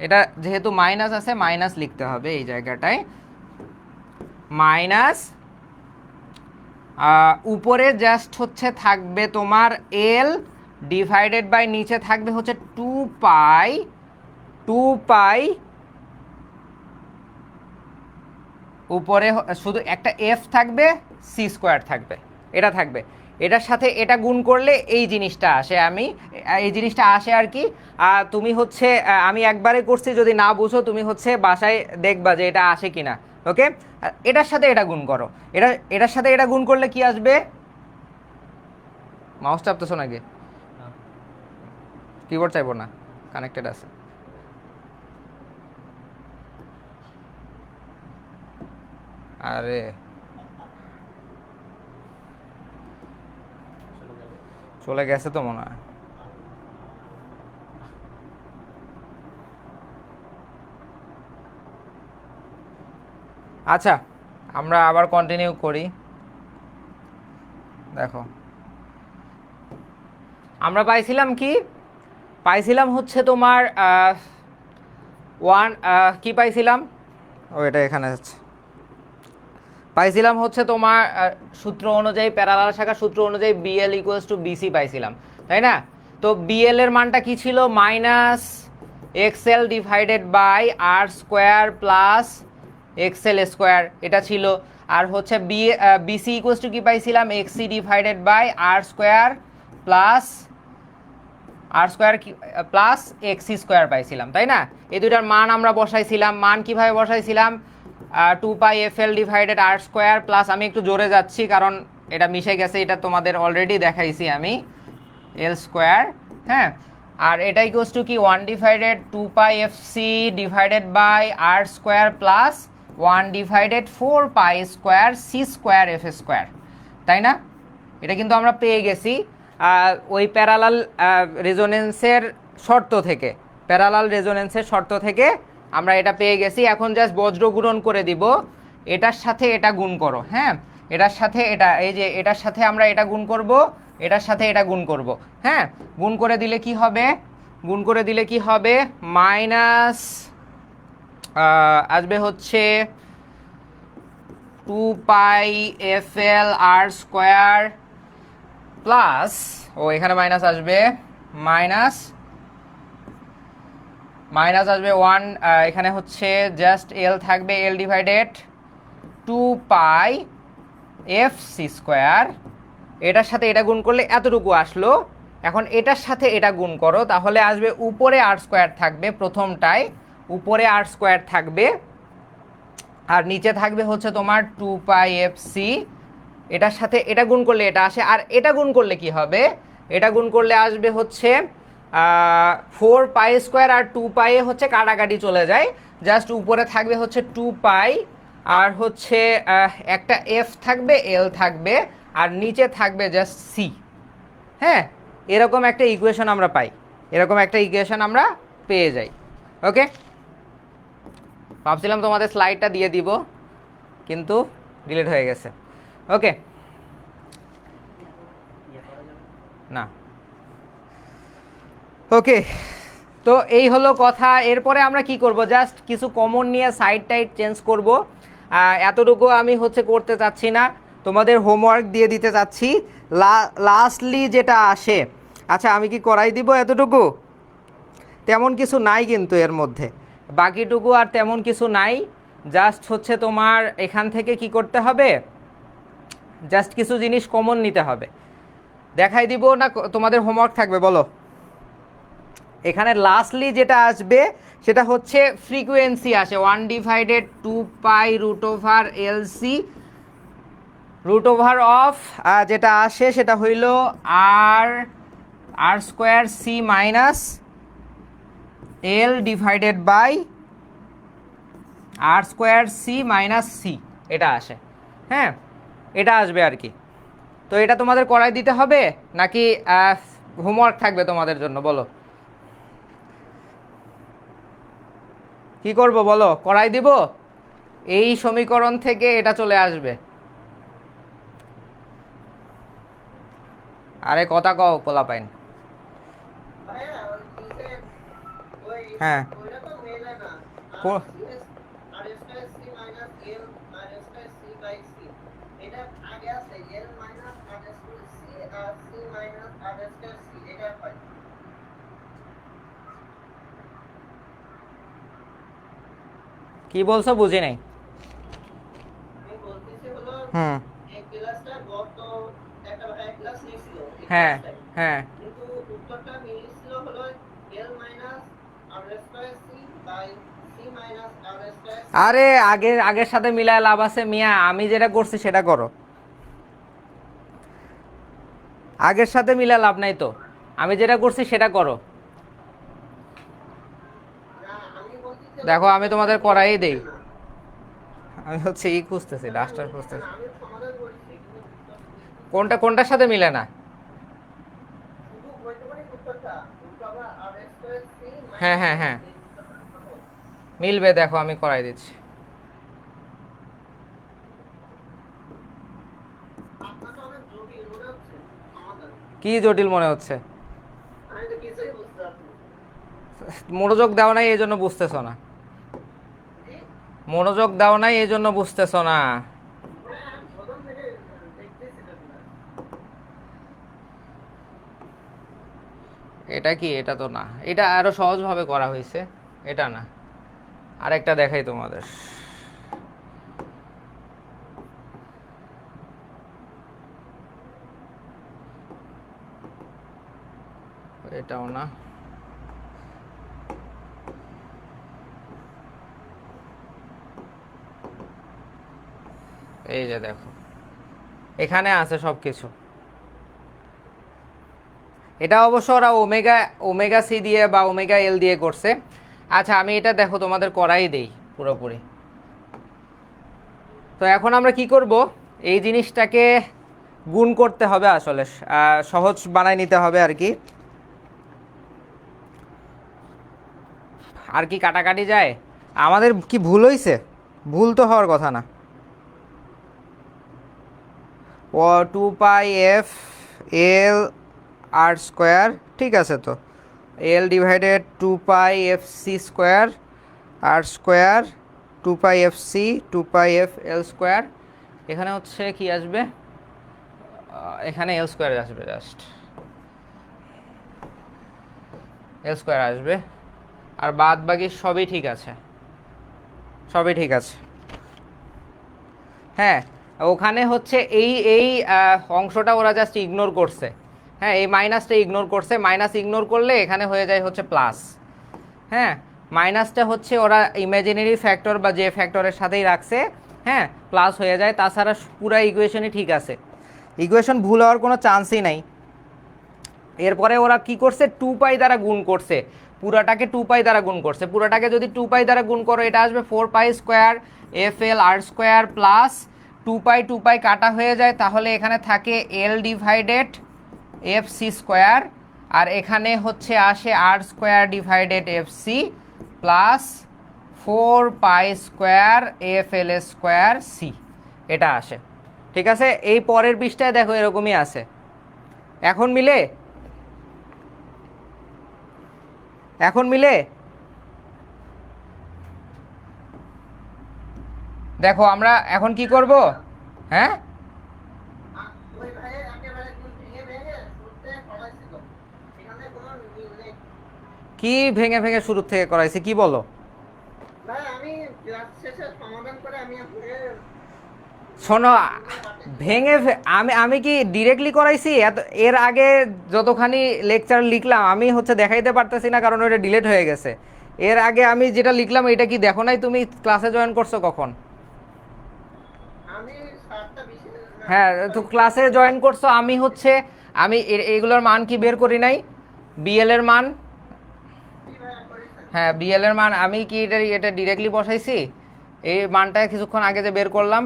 এটা যেহেতু মাইনাস আছে মাইনাস লিখতে হবে এই জায়গাটায়, মাইনাস উপরে জাস্ট হচ্ছে থাকবে তোমার L ডিভাইডেড বাই নিচে থাকবে হচ্ছে 2π উপরে শুধু একটা f থাকবে, c² থাকবে, এটা থাকবে, এটার সাথে এটা গুণ করলে এই জিনিসটা আসে, আমি এই জিনিসটা আসে আর কি। তুমি হচ্ছে আমি একবারে করছি, যদি না বুঝো তুমি হচ্ছে বাসায় দেখবা যে এটা আসে কিনা। ওকে, এটার সাথে এটা গুণ করো, এটার সাথে এটা গুণ করলে কি আসবে, মাউস চাপতেছো নাকি, কিবোর্ড চাইবো না, কানেক্টেড আছে। আরে চলে গেছে তো মনে হয়। আচ্ছা আমরা আবার কন্টিনিউ করি। দেখো আমরা পাইছিলাম কি, পাইছিলাম হচ্ছে তোমার কি পাইছিলাম, ও এটা এখানে আছে, পাইছিলাম হচ্ছে তোমার সূত্র অনুযায়ী, প্যারালাল শাখার সূত্র অনুযায়ী BL ইকুয়ালস টু BC পাইছিলাম, তাই না। তো BL এর মানটা কি ছিল, -XL divided by r² plus XL², এটা ছিল। আর হচ্ছে BC ইকুয়ালস টু কি পাইছিলাম, XC divided by r² plus XC² পাইছিলাম, তাই না। এই দুইটার মান আমরা বসাইছিলাম, মান কিভাবে বসাইছিলাম, 2πFL ডিভাইডেড r² প্লাস, আমি একটু জোরে যাচ্ছি কারণ এটা মিশে গেছে, এটা তোমাদের অলরেডি দেখাইছি আমি, L², হ্যাঁ, আর এটা ইকুয়ালস টু কি 1/2πFC divided by r² plus 1/4π² c² f², তাই না। এটা কিন্তু আমরা পেয়ে গেছি ওই প্যারালাল রেজোনেন্সের শর্ত থেকে, প্যারালাল রেজোনেন্সের শর্ত থেকে আমরা এটা পেয়ে গেছি। এখন জাস্ট বজ্র গুণন করে দিব, এটার সাথে এটা গুণ করো, হ্যাঁ, এটার সাথে এটা, এই যে এটার সাথে আমরা এটা গুণ করব, এটার সাথে এটা গুণ করব, হ্যাঁ, গুণ করে দিলে কি হবে, গুণ করে দিলে কি হবে, মাইনাস আসবে হচ্ছে 2πFL r² প্লাস, ও এখানে মাইনাস আসবে, মাইনাস আসবে 1, এখানে হচ্ছে জাস্ট L থাকবে, L ডিভাইডেড 2πFC² এটার সাথে এটা গুণ করলে এতটুকু আসলো। এখন এটার সাথে এটা গুণ করো, তাহলে আসবে উপরে আর স্কোয়ার থাকবে প্রথমটায়, উপরে আর স্কোয়ার থাকবে, আর নিচে থাকবে হচ্ছে তোমার 2πfc। এটার সাথে এটা গুণ করলে এটা আসে, আর এটা গুণ করলে কি হবে, এটা গুণ করলে আসবে হচ্ছে 4π² আর 2π হচ্ছে কাটাকাটি চলে যায়, জাস্ট উপরে থাকবে হচ্ছে 2π, আর হচ্ছে একটা এফ থাকবে, এল থাকবে, আর নিচে থাকবে জাস্ট সি। হ্যাঁ, এরকম একটা ইকুয়েশন আমরা পাই, এরকম একটা ইকুয়েশন আমরা পেয়ে যাই। ওকে, ভাবছিলাম তোমাদের স্লাইডটা দিয়ে দিব, কিন্তু ডিলিট হয়ে গেছে। ওকে, না, ওকে, তো এই হলো কথা। এরপরে আমরা কি করব, জাস্ট কিছু কমন নিয়ে সাইড টাইড চেঞ্জ করব। এতটুকু আমি হচ্ছে করতে চাচ্ছি না, তোমাদের হোমওয়ার্ক দিয়ে দিতে চাচ্ছি। লাস্টলি যেটা আসে, আচ্ছা আমি কি করাই দিব এতটুকু? তেমন কিছু নাই কিন্তু এর মধ্যে, বাকিটুকু আর তেমন কিছু নাই। জাস্ট হচ্ছে তোমার এখান থেকে কি করতে হবে, জাস্ট কিছু জিনিস কমন নিতে হবে। দেখাই দিব না তোমাদের হোমওয়ার্ক থাকবে? বলো। এখানে লাস্টলি যেটা আসবে সেটা হচ্ছে ফ্রিকোয়েন্সি আসে 1/2π√LC, √অফ যেটা আসে সেটা হইল r² c minus L divided by r² c minus c, এটা আসে। হ্যাঁ, এটা আসবে আর কি। তো এটা তোমাদের করাই দিতে হবে নাকি হোমওয়ার্ক থাকবে তোমাদের জন্য? বলো কি করব, বলো, করাই দিব? এই সমীকরণ থেকে এটা চলে আসবে। আরে কথা কও পোলাপাইন। হ্যাঁ, কি বলছো বুঝি নাই। হুম, হ্যাঁ হ্যাঁ, আরে আগের আগের সাথে মিলায় লাভ আছে মিয়া, আমি যেটা করছি সেটা করো। আগের সাথে মিলায় লাভ নাই তো, আমি যেটা করছি সেটা করো। দেখো আমি তোমাদের করাই দেই, আমি হচ্ছে ই খুঁজতেছি, ডাস্টার খুঁজতেছি। কোনটা কোনটার সাথে মিলে না? হ্যাঁ হ্যাঁ হ্যাঁ, মিলবে, দেখো আমি করাই দিচ্ছি। কি জটিল মনে হচ্ছে? মনোযোগ দাও নাই এই জন্য বুঝতেছো না, মনোযোগ দাও নাই এই জন্য বুঝতেছো না। এটা কি? এটা তো না, এটা আরো সহজভাবে করা হয়েছে, এটা না। আরেকটা দেখাই তোমাদের, এটাও না। এই যে দেখো, এখানে আছে সব কিছু। এটা অবশ্য ওরা ওমেগা ওমেগা সি দিয়ে বা ওমেগা এল দিয়ে করছে। আচ্ছা আমি এটা দেখো তোমাদের করাই দেই পুরোপুরি। তো এখন আমরা কি করব, এই জিনিসটাকে গুণ করতে হবে, আসলে সহজ বানায় নিতে হবে আর কি। আর কি কাটাকাটি যায়? আমাদের কি ভুল হয়েছে? ভুল তো হওয়ার কথা না। ও 2πf(L)r², ঠিক আছে তো, L divided 2πfc² r², 2πfc 2πfL²। এখানে হচ্ছে কি আসবে, এখানে L² আসবে, জাস্ট L² আসবে, আর বাদ বাকি সবই ঠিক আছে, সবই ঠিক আছে। হ্যাঁ, ওখানে হচ্ছে এই এই অংশটা ওরা জাস্ট ইগনোর করছে। হ্যাঁ, এই মাইনাসটা ইগনোর করছে, মাইনাস ইগনোর করলে এখানে হয়ে যায় হচ্ছে প্লাস। হ্যাঁ, মাইনাসটা হচ্ছে ওরা ইমাজিনারি ফ্যাক্টর বা যে ফ্যাক্টরের সাথেই রাখছে, হ্যাঁ, প্লাস হয়ে যায়। তাছাড়া পুরা ইকুয়েশনই ঠিক আছে, ইকুয়েশন ভুল হওয়ার কোনো চান্সই নাই। এরপরে ওরা কি করছে, 2π দ্বারা গুণ করছে, পুরাটাকে 2π দ্বারা গুণ করছে। পুরাটাকে যদি 2π দ্বারা গুণ করো এটা আসবে 4π² FL² প্লাস 2π কাটা হয়ে যায়, তাহলে এখানে থাকে L/FC², আর এখানে হচ্ছে আসে R²/FC প্লাস 4π² FL²C, এটা আসে। ঠিক আছে, এই পরের পৃষ্ঠায় দেখো এরকমই আছে। এখন মিলে, এখন মিলে দেখো আমরা এখন কি করব। হ্যাঁ, কি ভেঙে ভেঙে শুরু থেকে করাইছি কি বলো? শোনো, ভেঙে আমি আমি কি ডিরেক্টলি করাইছি? এর আগে যতখানি লেকচার লিখলাম আমি হচ্ছে দেখাইতে পারতেছি না, কারণ ওটা ডিলেট হয়ে গেছে। এর আগে আমি যেটা লিখলাম এটা কি দেখো নাই তুমি? ক্লাসে জয়েন করছো কখন? হ্যাঁ, তো ক্লাসে জয়েন করছো। আমি হচ্ছে আমি এগুলোর মান কি বের করি নাই? বিএল এর মান, হ্যাঁ বিএল এর মান আমি কি এটা ডিরেক্টলি বসাইছি? এই মানটা কিছুক্ষণ আগে যে বের করলাম।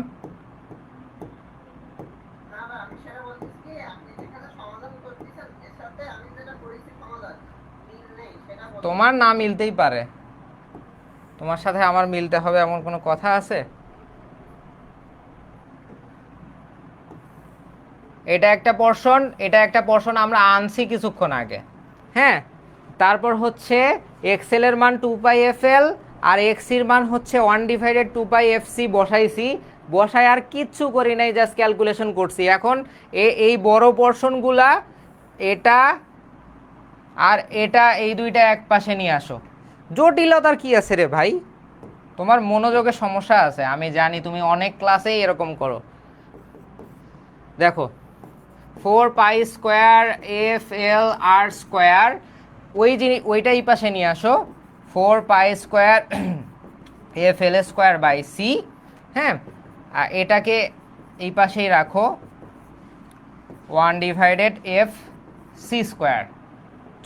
তোমার না মিলতেই পারে, তোমার সাথে আমার মিলতে হবে এমন কোনো কথা আছে? এটা একটা পোরশন, এটা একটা পোরশন আমরা আনছি কিছুক্ষণ আগে। হ্যাঁ, তারপর হচ্ছে এক্সেল এর মান 2πFL আর এক্সির মান হচ্ছে 1/2πFC বসাইছি। বসায় আর কিচ্ছু করি নাই, জাস্ট ক্যালকুলেশন করছি। এখন এই বড় পোরশনগুলা এটা আর এটা, এই দুইটা এক পাশে নিয়ে আসো। জটিলতার কি আছে রে ভাই? তোমার মনোযোগের সমস্যা আছে, আমি জানি, তুমি অনেক ক্লাসেই এরকম করো। দেখো 4π² FL² ওইটা এই পাশে নিয়ে আসো, 4π² FL²/C। হ্যাঁ, এটাকে এই পাশেই রাখো, 1/FC²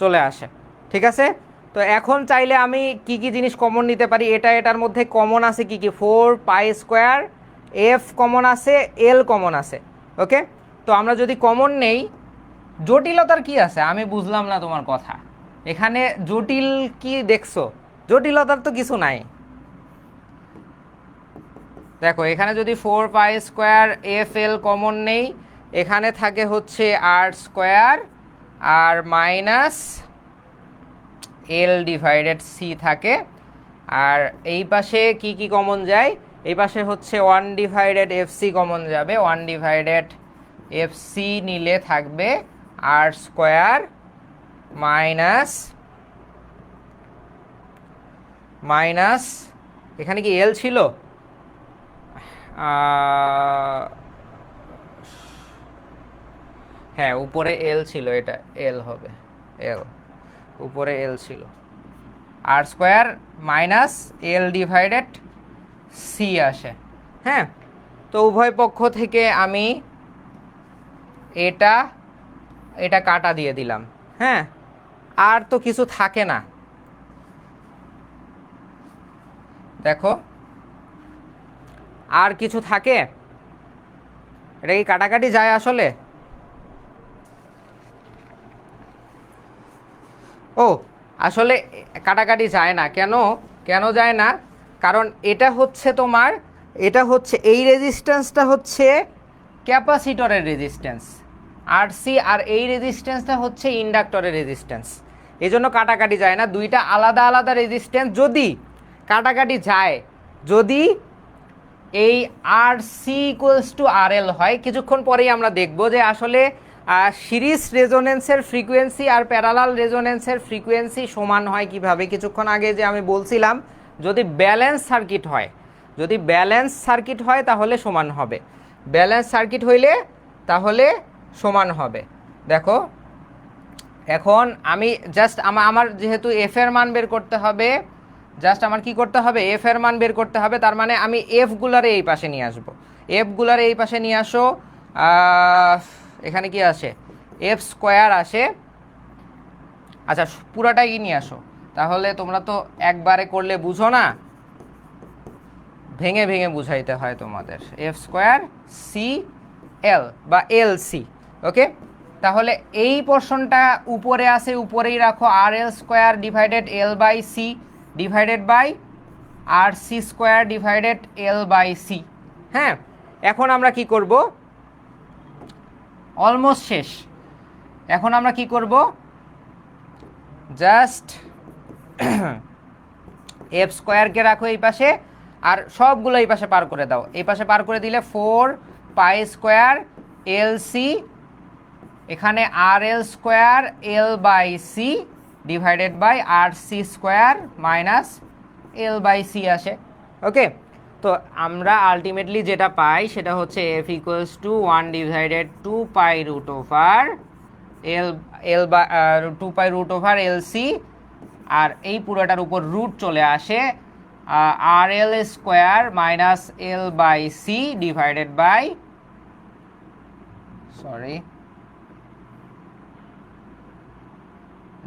চলে আসে। ঠিক আছে, তো এখন চাইলে আমি কি কি জিনিস কমন নিতে পারি? এটার মধ্যে কমন আছে কি কি? 4π² F কমন আছে, L কমন আছে। ওকে, তো আমরা যদি কমন নেই, জটিলতার কি আছে? আমি বুঝলাম না তোমার কথা। এখানে জটিল কি দেখছো? জটিলতার তো কিছু নাই। দেখো এখানে যদি 4π² FL কমন নেই, এখানে থাকে হচ্ছে R² আর মাইনাস L/C থাকে। আর এই পাশে কি কি কমন যায়? এই পাশে হচ্ছে 1/FC কমন যাবে, 1/FC নিলে থাকবে R² মাইনাস এখানে কি L ছিল? হ্যাঁ, উপরে L ছিল, এটা L হবে, L উপরে L ছিল, R² মাইনাস L/C আসে। হ্যাঁ, তো উভয় পক্ষ থেকে আমি এটা কাটা দিয়ে দিলাম। হ্যাঁ, আর তো কিছু থাকে না। দেখো আর কিছু থাকে? এটা কি কাটাকাটি যায় আসলে? ও, আসলে কাটাকাটি যায় না। কেন যায় না? কারণ এটা হচ্ছে তোমার, এটা হচ্ছে এই রেজিস্ট্যান্সটা হচ্ছে ক্যাপাসিটরের রেজিস্ট্যান্স RC, আর এই রেজিস্ট্যান্সটা হচ্ছে ইন্ডাক্টরের রেজিস্ট্যান্স। এই জন্য কাটাকাটি যায় না, দুইটা আলাদা আলাদা রেজিস্ট্যান্স। যদি কাটাকাটি যায়, যদি এই RC = RL হয়, কিছুক্ষণ পরেই আমরা দেখব যে আসলে series রেজোনেন্সের frequency are parallel রেজোনেন্সের frequency সমান হয় কিভাবে। কিছুক্ষণ আগে যে আমি বলছিলাম, যদি ব্যালেন্স সার্কিট হয় তাহলে সমান হবে। ব্যালেন্স সার্কিট হইলে তাহলে সমান হবে। দেখো এখন আমি জাস্ট আমার যেহেতু এফ এর মান বের করতে হবে, জাস্ট আমার কি করতে হবে, এফ এর মান বের করতে হবে। তার মানে আমি এফ গুলারে এই পাশে নিয়ে আসবো, এফ গুলারে এই পাশে নিয়ে আসো। এখানে কি আসে, এফ স্কোয়ার আসে। আচ্ছা পুরাটাই নিয়ে আসো, তাহলে তোমরা তো একবারে করলে বুঝো না, ভেঙে ভেঙে বুঝাইতে হয় তোমাদের। এফ স্কোয়ার সি এল বা এল সি, ওকে। তাহলে এই পোর্শনটা উপরে আসে, উপরেই রাখো, R L square divided L by C divided by R C square divided L by C. হ্যাঁ, এখন আমরা কি করব, অলমোস্ট শেষ। এখন আমরা কি করব, জাস্ট এফ স্কোয়ারকে রাখো এই পাশে, আর সবগুলো এই পাশে পার করে দাও। এই পাশে পার করে দিলে 4 পাই স্কোয়ার এল সি, এখানে R L square L by C divided by R C square minus L by C আসে। ওকে, তো আমরা আলটিমেটলি যেটা পাই সেটা হচ্ছে F equals to 1 divided 2 pi root over L L বা 2 pi root over L C, আর এই পুরোটার উপর রুট চলে আসে R L square minus L by C divided by, sorry,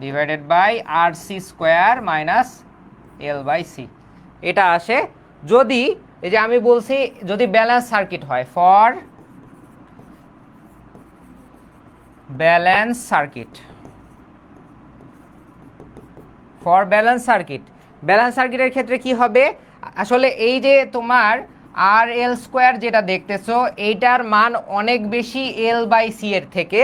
divided by R C square minus L by C. এটা আসে যদি, এই যে আমি বলছি, যদি ব্যালেন্স সার্কিট হয়, for balance circuit, for balance circuit, balance সার্কিটের ক্ষেত্রে কি হবে, আসলে এই যে তোমার আর এল স্কোয়ার যেটা দেখতেছো এইটার মান অনেক বেশি এল বাই সি এর থেকে,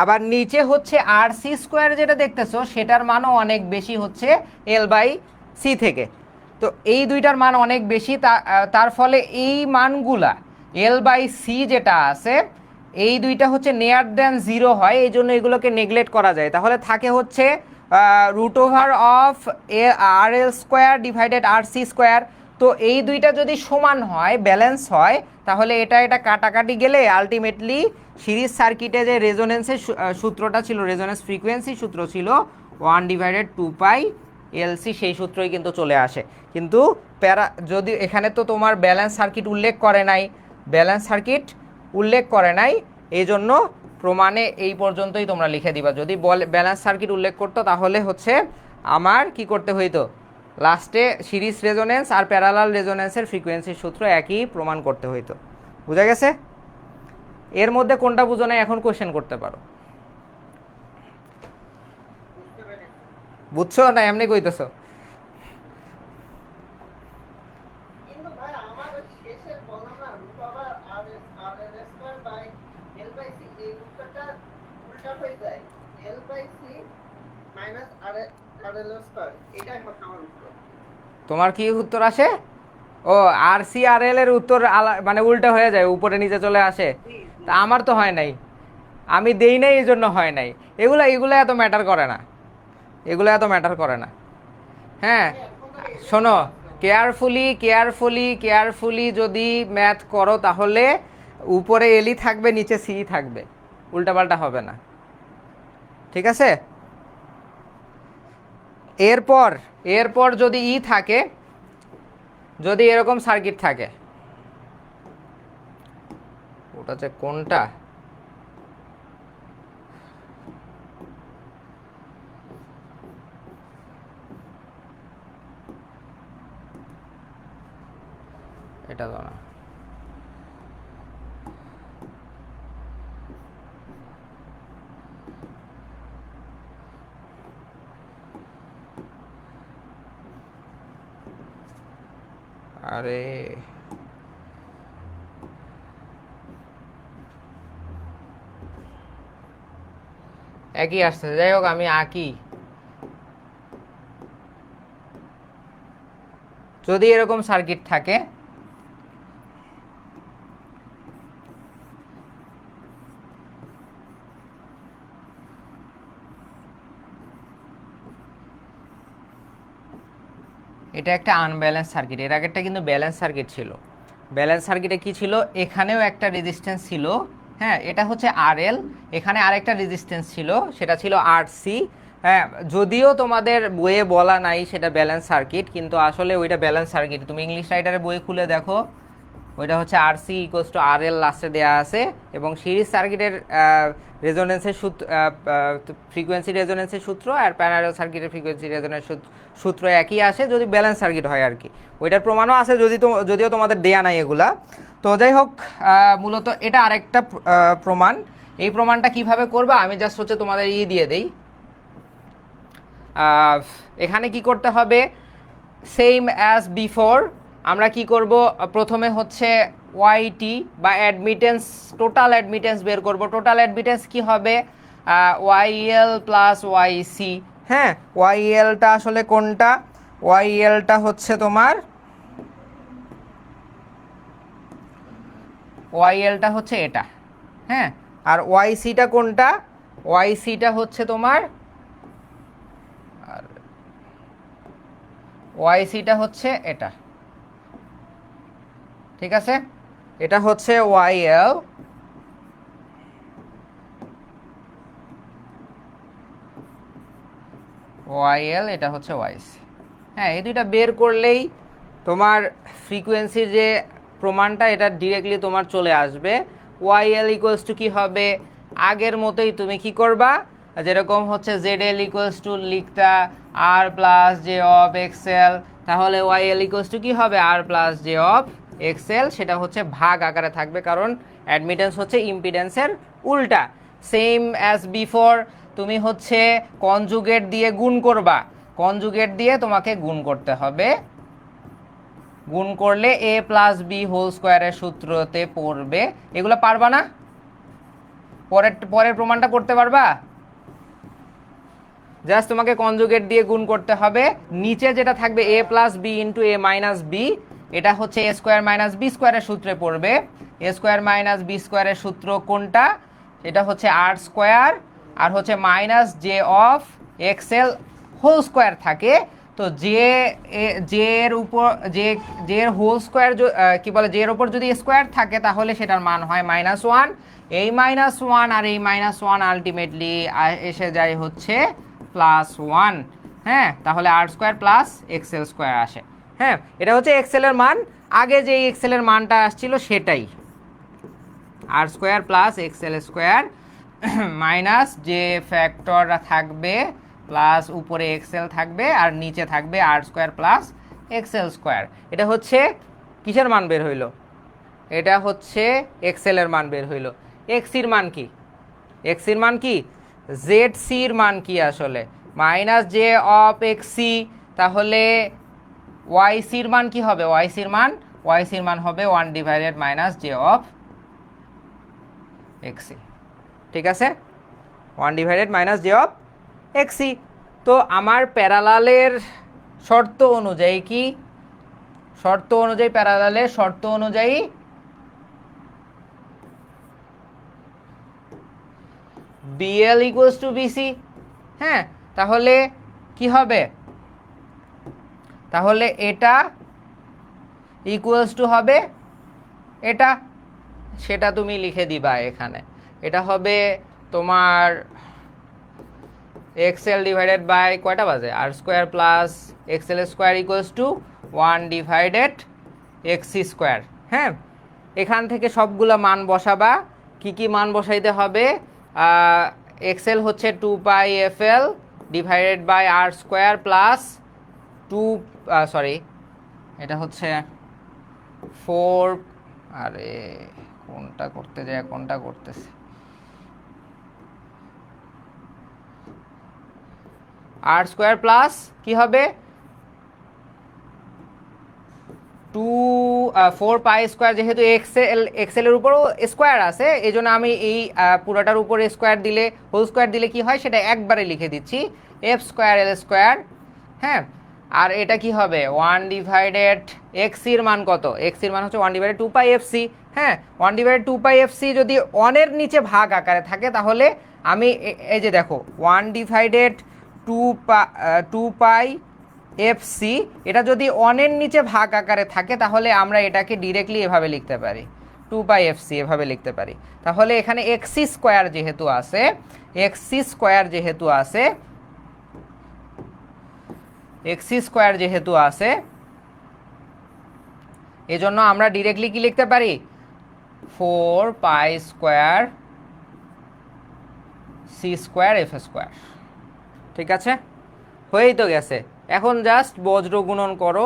আবার নিচে হচ্ছে আর সি স্কোয়ার যেটা দেখতেছো সেটার মানও অনেক বেশি হচ্ছে এল বাই সি থেকে। তো এই দুইটার মান অনেক বেশি, তার ফলে এই মানগুলা এল বাই সি যেটা আছে এই দুইটা হচ্ছে নেয়ার দেন জিরো হয়, এই জন্য এগুলোকে নেগলেক্ট করা যায়। তাহলে থাকে হচ্ছে root over of R L square divided R C square. তো এই দুইটা যদি সমান হয়, ব্যালেন্স হয়, তাহলে এটা এটা কাটাকাটি গেলে আলটিমেটলি সিরিজ সার্কিটে যে রেজোনেন্সের সূত্রটা ছিল, রেজোনেন্স ফ্রিকোয়েন্সি সূত্র ছিল 1 ডিভাইডেড 2 পাই এলসি, সেই সূত্রই কিন্তু চলে আসে। কিন্তু যদি এখানে তো তোমার ব্যালেন্স সার্কিট উল্লেখ করে নাই, ব্যালেন্স সার্কিট উল্লেখ করে নাই, এই জন্য প্রমাণে এই পর্যন্তই তোমরা লিখে দিবা। যদি ব্যালেন্স সার্কিট উল্লেখ করতো তাহলে হচ্ছে আমার কি করতে হইতো, লাস্টে সিরিজ রেজোনেন্স আর প্যারালাল রেজোনেন্সের ফ্রিকোয়েন্সির সূত্র একই প্রমাণ করতে হইতো। বুঝা গেছে? এর মধ্যে কোনটা বুঝো নাই এখন কোশ্চেন করতে পারো। বুঝছো না এমনি কইতেছো? তোমার কি উত্তর আসে? ও, আর সি আর এল এর উত্তর মানে উল্টা হয়ে যায়, উপরে নিচে চলে আসে। তা আমার তো হয় নাই, আমি দেই নাই, এই জন্য হয় নাই। এগুলো এত ম্যাটার করে না, এগুলো এত ম্যাটার করে না। হ্যাঁ, শোনো, কেয়ারফুলি কেয়ারফুলি কেয়ারফুলি যদি ম্যাথ করো তাহলে উপরে এলই থাকবে, নিচে সি থাকবে, উল্টাপাল্টা হবে না। ঠিক আছে? এরপর এরপর যদি ই থাকে, যদি এরকম সার্কিট থাকে, ওটা যে কোনটা, এটা তো না, আরে একই আসছে, যাই হোক আমি আঁকি। যদি এরকম সার্কিট থাকে, এটা একটা আনব্যালেন্স সার্কিট, এর আগেরটা কিন্তু ব্যালেন্স সার্কিট ছিল। ব্যালেন্স সার্কিটে কি ছিল, এখানেও একটা রেজিস্ট্যান্স ছিল, হ্যাঁ এটা হচ্ছে আরএল, এখানে আরেকটা রেজিস্ট্যান্স ছিল সেটা ছিল আরসি। হ্যাঁ, যদিও তোমাদের বইয়ে বলা নাই সেটা ব্যালেন্স সার্কিট, কিন্তু আসলে ওইটা ব্যালেন্স সার্কিট। তুমি ইংলিশ রাইটারের বই খুলে দেখো, ওইটা হচ্ছে আরসি ইকুয়ালস টু আরএল লাস্টে দেওয়া আছে। এবং সিরিজ সার্কিটের রেজোনেন্সের সূত্র, ফ্রিকোয়েন্সি রেজোনেন্সের সূত্র আর প্যারালাল সার্কিটের ফ্রিকোয়েন্সি রেজোনেন্সের সূত্র একই আসে যদি ব্যালেন্স সার্কিট হয় আর কি। ওইটার প্রমাণও আছে, যদিও তোমাদের দেয়া নাই এগুলা। তো যাই হোক, মূলত এটা আরেকটা প্রমাণ। এই প্রমাণটা কিভাবে করবা আমি জাস্ট হচ্ছে তোমাদের দিয়ে দেই। এখানে কি করতে হবে, সেম অ্যাজ বিফোর। আমরা কি করব, প্রথমে হচ্ছে ওয়াইটি বা অ্যাডমিটেন্স, টোটাল অ্যাডমিটেন্স বের করব। টোটাল অ্যাডমিটেন্স কি হবে, ওয়াইএল প্লাস ওয়াইসি। হ্যাঁ, ওয়াইএলটা আসলে কোনটা, ওয়াইএলটা হচ্ছে তোমার, ওয়াইএলটা হচ্ছে এটা, হ্যাঁ। আর ওয়াইসিটা কোনটা, ওয়াইসিটা হচ্ছে তোমার, আর ওয়াইসিটা হচ্ছে এটা, ঠিক আছে। এটা হচ্ছে ওয়াইএল, ওয়াইএল, এটা হচ্ছে ওয়াইসি। হ্যাঁ, এই দুইটা বের করলেই তোমার ফ্রিকোয়েন্সির যে প্রমাণটা এটা ডিরেক্টলি তোমার চলে আসবে। ওয়াইএল ইকুয়ালস টু কী হবে, আগের মতোই তুমি কি করবা, যেরকম হচ্ছে জেড এল ইকুয়ালস টু লিখতা R plus J of XL, তাহলে ওয়াইএল ইকুয়ালস টু কী হবে, R plus J of XL. সেটা হচ্ছে ভাগ আকারে থাকবে, কারণ অ্যাডমিটেন্স হচ্ছে ইম্পিডেন্সের উল্টা। সেম অ্যাজ বিফোর, তুমি হচ্ছে কনজুগেট দিয়ে গুণ করবা, কনজুগেট দিয়ে তোমাকে গুণ করতে হবে। গুণ করলে এ প্লাস বি হোল স্কোয়ারের সূত্রতে পড়বে। এগুলো পারবা না, পরের প্রমাণটা করতে পারবা, জাস্ট তোমাকে কনজুগেট দিয়ে গুণ করতে হবে। নিচে যেটা থাকবে এ plus B into A minus B, এটা হচ্ছে এ স্কোয়ার মাইনাস বি স্কোয়ারের সূত্রে পড়বে। এ স্কোয়ার মাইনাস বি স্কোয়ারের সূত্র কোনটা, এটা হচ্ছে আর স্কোয়ার, আর হচ্ছে minus J of XL whole square থাকে। তো জে এর উপর জে এর হোল স্কোয়ার কি বলে, জে এর উপর যদি স্কোয়ার থাকে তাহলে সেটার মান হয় -1। এই -1 আর এই -1 আলটিমেটলি এসে যায় হচ্ছে +1। হ্যাঁ, তাহলে আর স্কোয়ার প্লাস এক্সএল স্কোয়ার আসে। হ্যাঁ, এটা হচ্ছে এক্সএল এর মান, আগে যে এক্সএল এর মানটা আসছিল সেটাই, R square plus XL square minus যে ফ্যাক্টর থাকবে প্লাস উপরে এক্সএল থাকবে আর নিচে থাকবে R square plus XL square. এটা হচ্ছে কিসের মান বের হইল, এটা হচ্ছে এক্সএল এর মান বের হইল। এক্সির মান কি, এক্সির মান কি, জেড সির মান কি আসলে, মাইনাস জে অফ এক্সি। তাহলে ওয়াইসির মান কি হবে, ওয়াইসির মান হবে 1 ডিভাইডেড মাইনাস জে অফ এক্সি, ঠিক আছে, 1 ডিভাইডেড মাইনাস জে অফ এক্সি। তো আমার প্যারালালের শর্ত অনুযায়ী কি, শর্ত অনুযায়ী প্যারালালের শর্ত অনুযায়ী বিএল ইকুয়ালস টু বিসি। হ্যাঁ, তাহলে কি হবে, তাহলে এটা ইকুয়ালস টু হবে এটা, সেটা তুমি লিখে দিবা এখানে। এটা হবে তোমার এক্সএল ডিভাইডেড বাই কয়টা বাজে, R square plus XL square equals to 1 divided XC square. হ্যাঁ, এখান থেকে সবগুলো মান বসাবা। কি কি মান বসাইতে হবে, এক্সএল হচ্ছে 2πfl divided by R square plus এটা হচ্ছে 4, আরে কোনটা করতে যায় কোনটা করতেছে, আর স্কোয়ার প্লাস কি হবে 4π স্কোয়ার, যেহেতু এক্সেল এর উপরও স্কোয়ার আছে এই জন্য আমি এই পুরোটার উপরে স্কোয়ার দিলে, হোল স্কোয়ার দিলে কি হয় সেটা একবারে লিখে দিচ্ছি, এফ স্কোয়ার এল স্কোয়ার। হ্যাঁ, আর এটা কি হবে 1 ডিভাইডেড এক্সির মান কত, এক্সির মান হচ্ছে 1 ডিভাইডেড 2πfc। হ্যাঁ, 1 ডিভাইডেড 2πfc যদি 1 এর নিচে ভাগ আকারে থাকে তাহলে আমি এই যে দেখো 1 ডিভাইডেড 2π এফ সি, এটা যদি 1-এর নিচে ভাগ আকারে থাকে তাহলে আমরা এটাকে ডিরেক্টলি এভাবে লিখতে পারি, 2πfc এভাবে লিখতে পারি। তাহলে এখানে এক্সি স্কোয়ার যেহেতু আছে, এক্সি স্কোয়ার যেহেতু আছে, এক্সি স্কোয়ার যেহেতু আছে, এজন্য আমরা ডিরেক্টলি কি লিখতে পারি, 4π² সি স্কোয়ার এফ স্কোয়ার। ঠিক আছে, হয়েই তো গেছে। এখন জাস্ট বজ্র গুণন করো,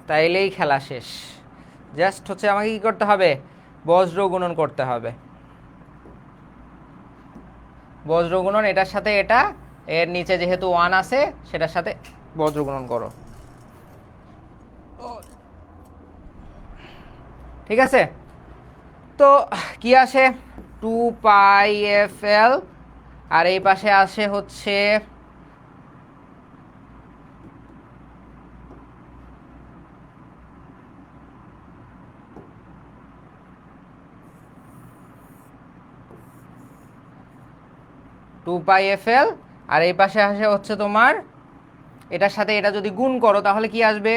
তাইলেই খেলা শেষ। জাস্ট হচ্ছে আমাকে কি করতে হবে, বজ্র গুণন করতে হবে। বজ্র গুণন এটার সাথে এটা, এর নিচে যেহেতু 1 আছে সেটার সাথে বজ্র গুণন করো। ঠিক আছে, তো কি আসে, 2πfl, আর এই পাশে আসে হচ্ছে 2πfl, আর এই পাশে আসে হচ্ছে তোমার, এটার সাথে এটা যদি গুণ করো তাহলে কি আসবে,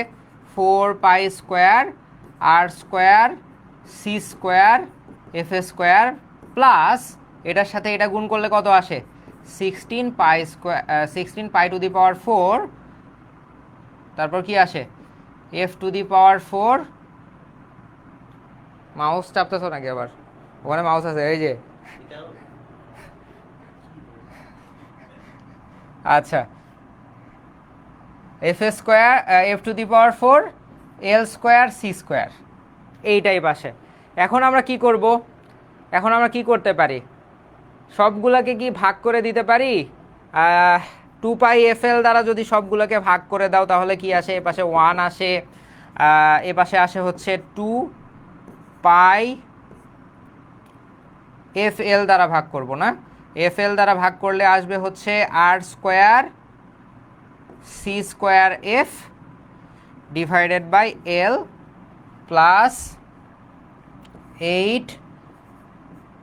4π² r² C square F square, plus এটার সাথে এটা গুণ করলে কত আসে, 16π², তারপর কি আসে, f⁴। মাউস চাপতেছো নাকি আবার, ওখানে মাউস আছে এই যে, আচ্ছা, f⁴ l² সি স্কোয়ার, এইটাই পাশে। এখন আমরা কি করব, এখন আমরা কি করতে পারি, সবগুলোকে কি ভাগ করে দিতে পারি, 2πfl দ্বারা যদি সবগুলোকে ভাগ করে দাও তাহলে কি আসে, এ পাশে 1 আসে, এ পাশে আসে হচ্ছে 2πfl দ্বারা ভাগ করব না, fl দ্বারা ভাগ করলে আসবে হচ্ছে r² C square F divided by L plus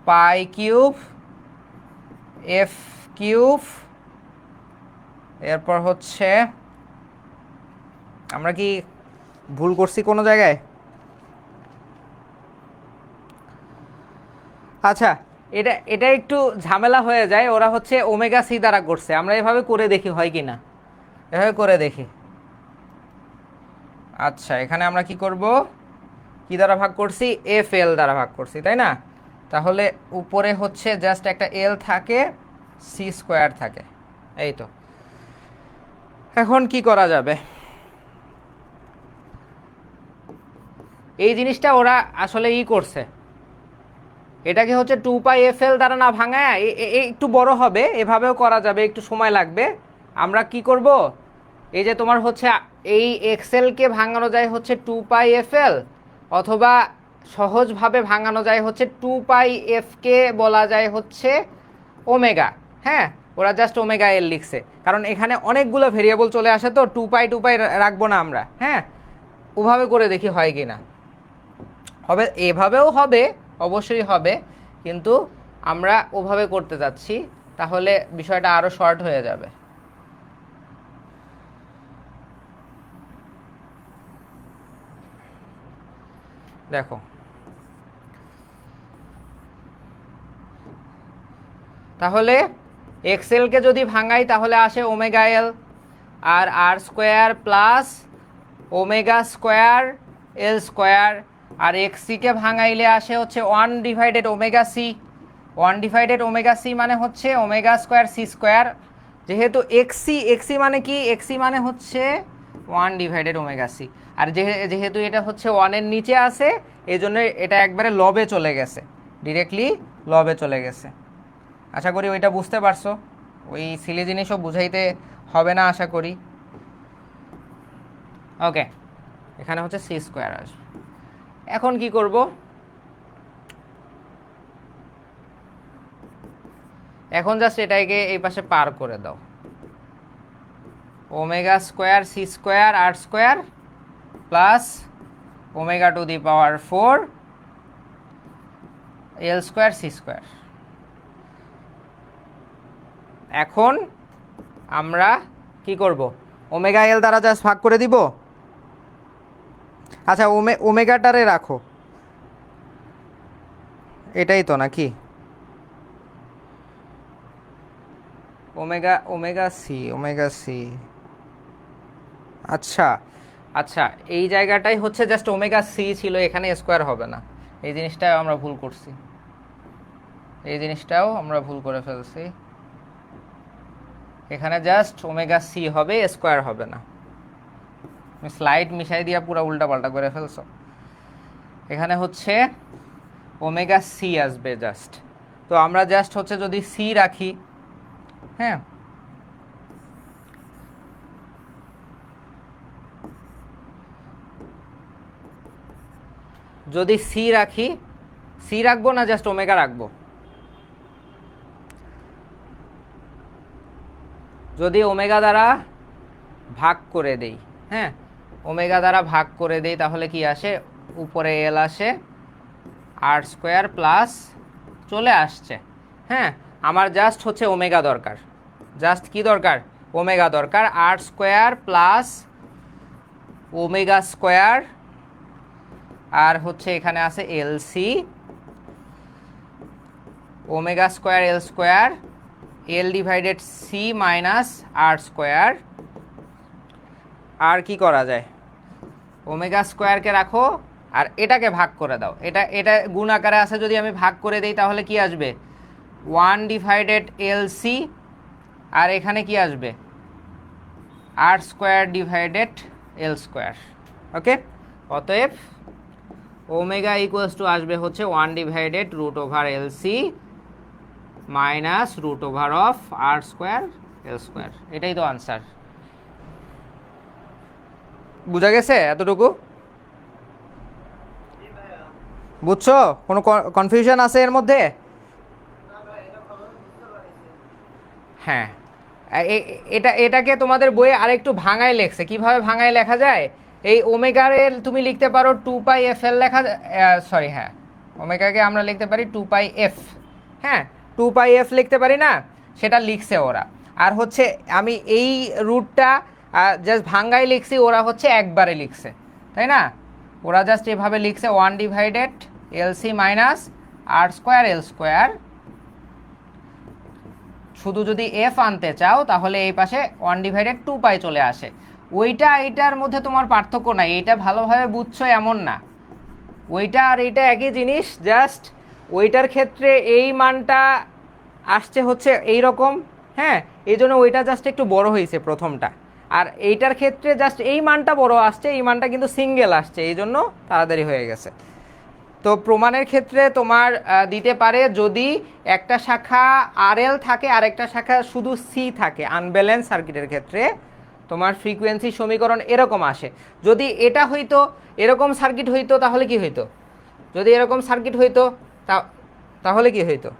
8π³ f³ এরপর হচ্ছে, আমরা কি ভুল করছি কোনো জায়গায়, আচ্ছা এটা এটা একটু ঝামেলা হয়ে যায়, ওরা হচ্ছে ওমেগা সি দ্বারা করছে, আমরা এভাবে করে দেখি হয় কি না, এভাবে করে দেখি। আচ্ছা এখানে আমরা কি করব, কি দ্বারা ভাগ করছি, এফ এল দ্বারা ভাগ করছি তাই না, তাহলে উপরে হচ্ছে জাস্ট একটা এল থাকে, সি স্কোয়ার থাকে, এই তো। এখন কি করা যাবে, এই জিনিসটা ওরা আসলে করছে, এটাকে হচ্ছে 2πfl দ্বারা না ভাঙায় একটু বড় হবে, এভাবেও করা যাবে, একটু সময় লাগবে। আমরা কি করব, এই যে তোমার হচ্ছে এই এক্সেলকে ভাঙানো যায় হচ্ছে 2πfl, অথবা সহজভাবে ভাঙানো যায় হচ্ছে 2πf কে বলা যায় হচ্ছে ওমেগা। হ্যাঁ, ওরা জাস্ট ওমেগা এল লিখছে, কারণ এখানে অনেকগুলো ভেরিয়েবল চলে আসে, তো 2π রাখবো না আমরা। হ্যাঁ, ওভাবে করে দেখি হয় কি না, হবে, এভাবেও হবে, অবশ্যই হবে, কিন্তু আমরা ওভাবে করতে যাচ্ছি, তাহলে বিষয়টা আরও শর্ট হয়ে যাবে। দেখো তাহলে এক্সেলকে যদি ভাঙাই তাহলে আসে ওমেগা এল আর r² plus omega square l², আর এক্সিকে ভাঙাইলে আসে হচ্ছে 1/ওমেগা সি। 1/ওমেগা সি মানে হচ্ছে ওমেগা² সি স্কোয়ার, যেহেতু এক্সি মানে কি, এক্সি মানে হচ্ছে 1/ওমেগা সি, আর যেহেতু এটা হচ্ছে 1-এর নিচে আছে এই জন্য এটা একবারে লবে চলে গেছে, ডিরেক্টলি লবে চলে গেছে। আশা করি ওইটা বুঝতে পারছো, ওই সিলি জিনিসও বুঝাইতে হবে না আশা করি। ওকে, এখানে হচ্ছে সি স্কোয়ার আসবে। এখন কি করব, এখন জাস্ট এটাকে এই পাশে পার করে দাও, omega C square r² plus omega l² C square. এখন আমরা কি করব, ওমেগা এল দ্বারা জাস্ট ভাগ করে দিব। আচ্ছা ওমেগাটারে রাখো, এটাই তো নাকি ওমেগা সি। আচ্ছা আচ্ছা, এই জায়গাটাই হচ্ছে জাস্ট ওমেগা সি ছিল, এখানে স্কোয়ার হবে না। এই জিনিসটাও আমরা ভুল করছি, এই জিনিসটাও আমরা ভুল করে ফেলছি। এখানে জাস্ট ওমেগা সি হবে, স্কোয়ার হবে না। স্লাইড মিশাই দিয়া পুরো উল্টা পাল্টা করে ফেলছো। এখানে হচ্ছে ওমেগা সি আসবে জাস্ট। তো আমরা জাস্ট হচ্ছে যদি সি রাখি, হ্যাঁ, যদি সি রাখি, সি রাখবো না জাস্ট ওমেগা রাখবো। যদি ওমেগা দ্বারা ভাগ করে দেই, হ্যাঁ, ওমেগা দ্বারা ভাগ করে দেই, তাহলে কি আসে, উপরে এল আসে, আর স্কোয়ার প্লাস চলে আসছে। হ্যাঁ, আমার জাস্ট হচ্ছে ওমেগা দরকার, জাস্ট কি দরকার, ওমেগা দরকার। R square plus omega square, আর হচ্ছে এখানে আছে LC, omega square L square, L divided C minus R square. আর কি করা যায়, ওমেগা স্কোয়ারকে রাখো আর এটাকে ভাগ করে দাও। এটা গুণ আকারে আছে, যদি আমি ভাগ করে দিই তাহলে কি আসবে, 1 ডিভাইডেড এল সি, আর এখানে কি আসবে, R square divided L square. Okay, অতএব ওমেগা ইকুয়ালস টু আসবে হচ্ছে 1 divided root over L C minus root over of R square L square. এটাই তো আনসার। বুঝা গেছে এতটুকু? বুঝছো? কোনো কনফিউশন আছে এর মধ্যে? হ্যাঁ, এটাকে তোমাদের বইয়ে আরেকটু ভাঙায় লেখছে। কিভাবে ভাঙায় লেখা যায়, এই ওমেগার তুমি লিখতে পারো 2 পাই এফ এল লেখা, সরি হ্যাঁ, ওমেগাকে আমরা লিখতে পারি 2 পাই এফ, হ্যাঁ 2 পাই এফ লিখতে পারি না, সেটা লিখছে ওরা। আর হচ্ছে আমি এই রুটটা জাস্ট ভাঙ্গাই লিখছি, ওরা হচ্ছে একবারে লিখছে, তাই না? ওরা জাস্ট এভাবে লিখছে 1 ডিভাইডেড এল C minus R square L square. শুধু যদি এফ আনতে চাও তাহলে এই পাশে 1 ডিভাইডেড 2 পাই চলে আসে। ওইটা এইটার মধ্যে তোমার পার্থক্য নাই, এইটা ভালোভাবে বুঝছো এমন না, ওইটা আর এইটা একই জিনিস, জাস্ট ওইটার ক্ষেত্রে এই মানটা আসছে হচ্ছে এই রকম, হ্যাঁ, এই জন্য ওইটা জাস্ট একটু বড় হয়েছে প্রথমটা। আর এইটার ক্ষেত্রে জাস্ট এই মানটা বড় আসছে, এই মানটা কিন্তু সিঙ্গেল আসছে, এই জন্য তাড়াতাড়ি হয়ে গেছে। তো প্রমাণের ক্ষেত্রে তোমার দিতে পারে যদি একটা শাখা আর এল থাকে আর একটা শাখা শুধু সি থাকে, আনব্যালেন্স সার্কিটের ক্ষেত্রে তোমার ফ্রিকোয়েন্সি সমীকরণ এরকম আসে। যদি এটা হইতো, এরকম সার্কিট হইতো তাহলে কি হইতো, যদি এরকম সার্কিট হইতো তাহলে কি হইতো,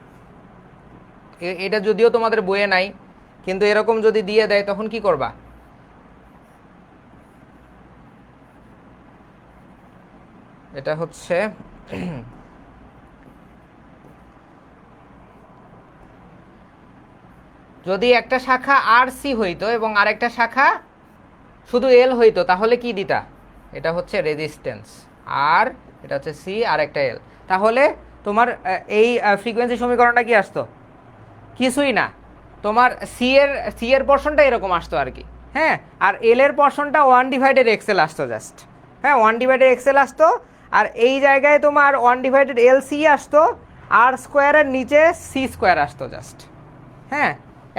এটা যদিও তোমাদের বইয়ে নাই, কিন্তু এরকম যদি দিয়ে দেয় তখন কি করবা, এটা হচ্ছে যদি একটা শাখা আর সি হইতো এবং আরেকটা শাখা শুধু এল হইতো তাহলে কি দিতা, এটা হচ্ছে রেজিস্ট্যান্স, আর এটা হচ্ছে সি আর একটা এল, তাহলে তোমার এই ফ্রিকোয়েন্সি সমীকরণটা কি আসতো, কিছুই না, তোমার সি এর পোর্শনটা এরকম আসতো আর কি, হ্যাঁ, আর এল এর পোর্শনটা 1 ডিভাইডেড এক্সেল আসতো জাস্ট, হ্যাঁ 1 ডিভাইডেড এক্সেল আসতো, আর এই জায়গায় তোমার 1 ডিভাইডেড এল সি আসতো, আর স্কোয়ারের নিচে সি স্কোয়ার আসতো জাস্ট, হ্যাঁ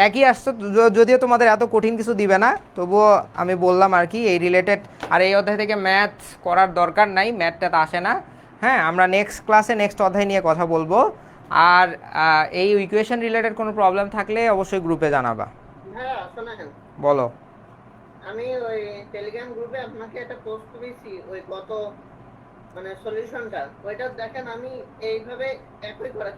একই আসতো। যদিও তোমাদের এত কঠিন কিছু দিবে না, তবুও আমি বললাম আর কি এই রিলেটেড। আর এই অধ্যায় থেকে ম্যাথ করার দরকার নাই, ম্যাথটা আসে না, হ্যাঁ আমরা নেক্সট ক্লাসে নেক্সট অধ্যায় নিয়ে কথা বলবো। আর এই ইকুয়েশন রিলেটেড কোনো প্রবলেম থাকলে অবশ্যই গ্রুপে জানাবা। হ্যাঁ শোনা, বলো। আমি ওই টেলিগ্রাম গ্রুপে আপনাকে একটা পোস্ট করেছি, ওই গত মানে সলিউশনটা, ওইটা দেখেন আমি এইভাবে একই করা।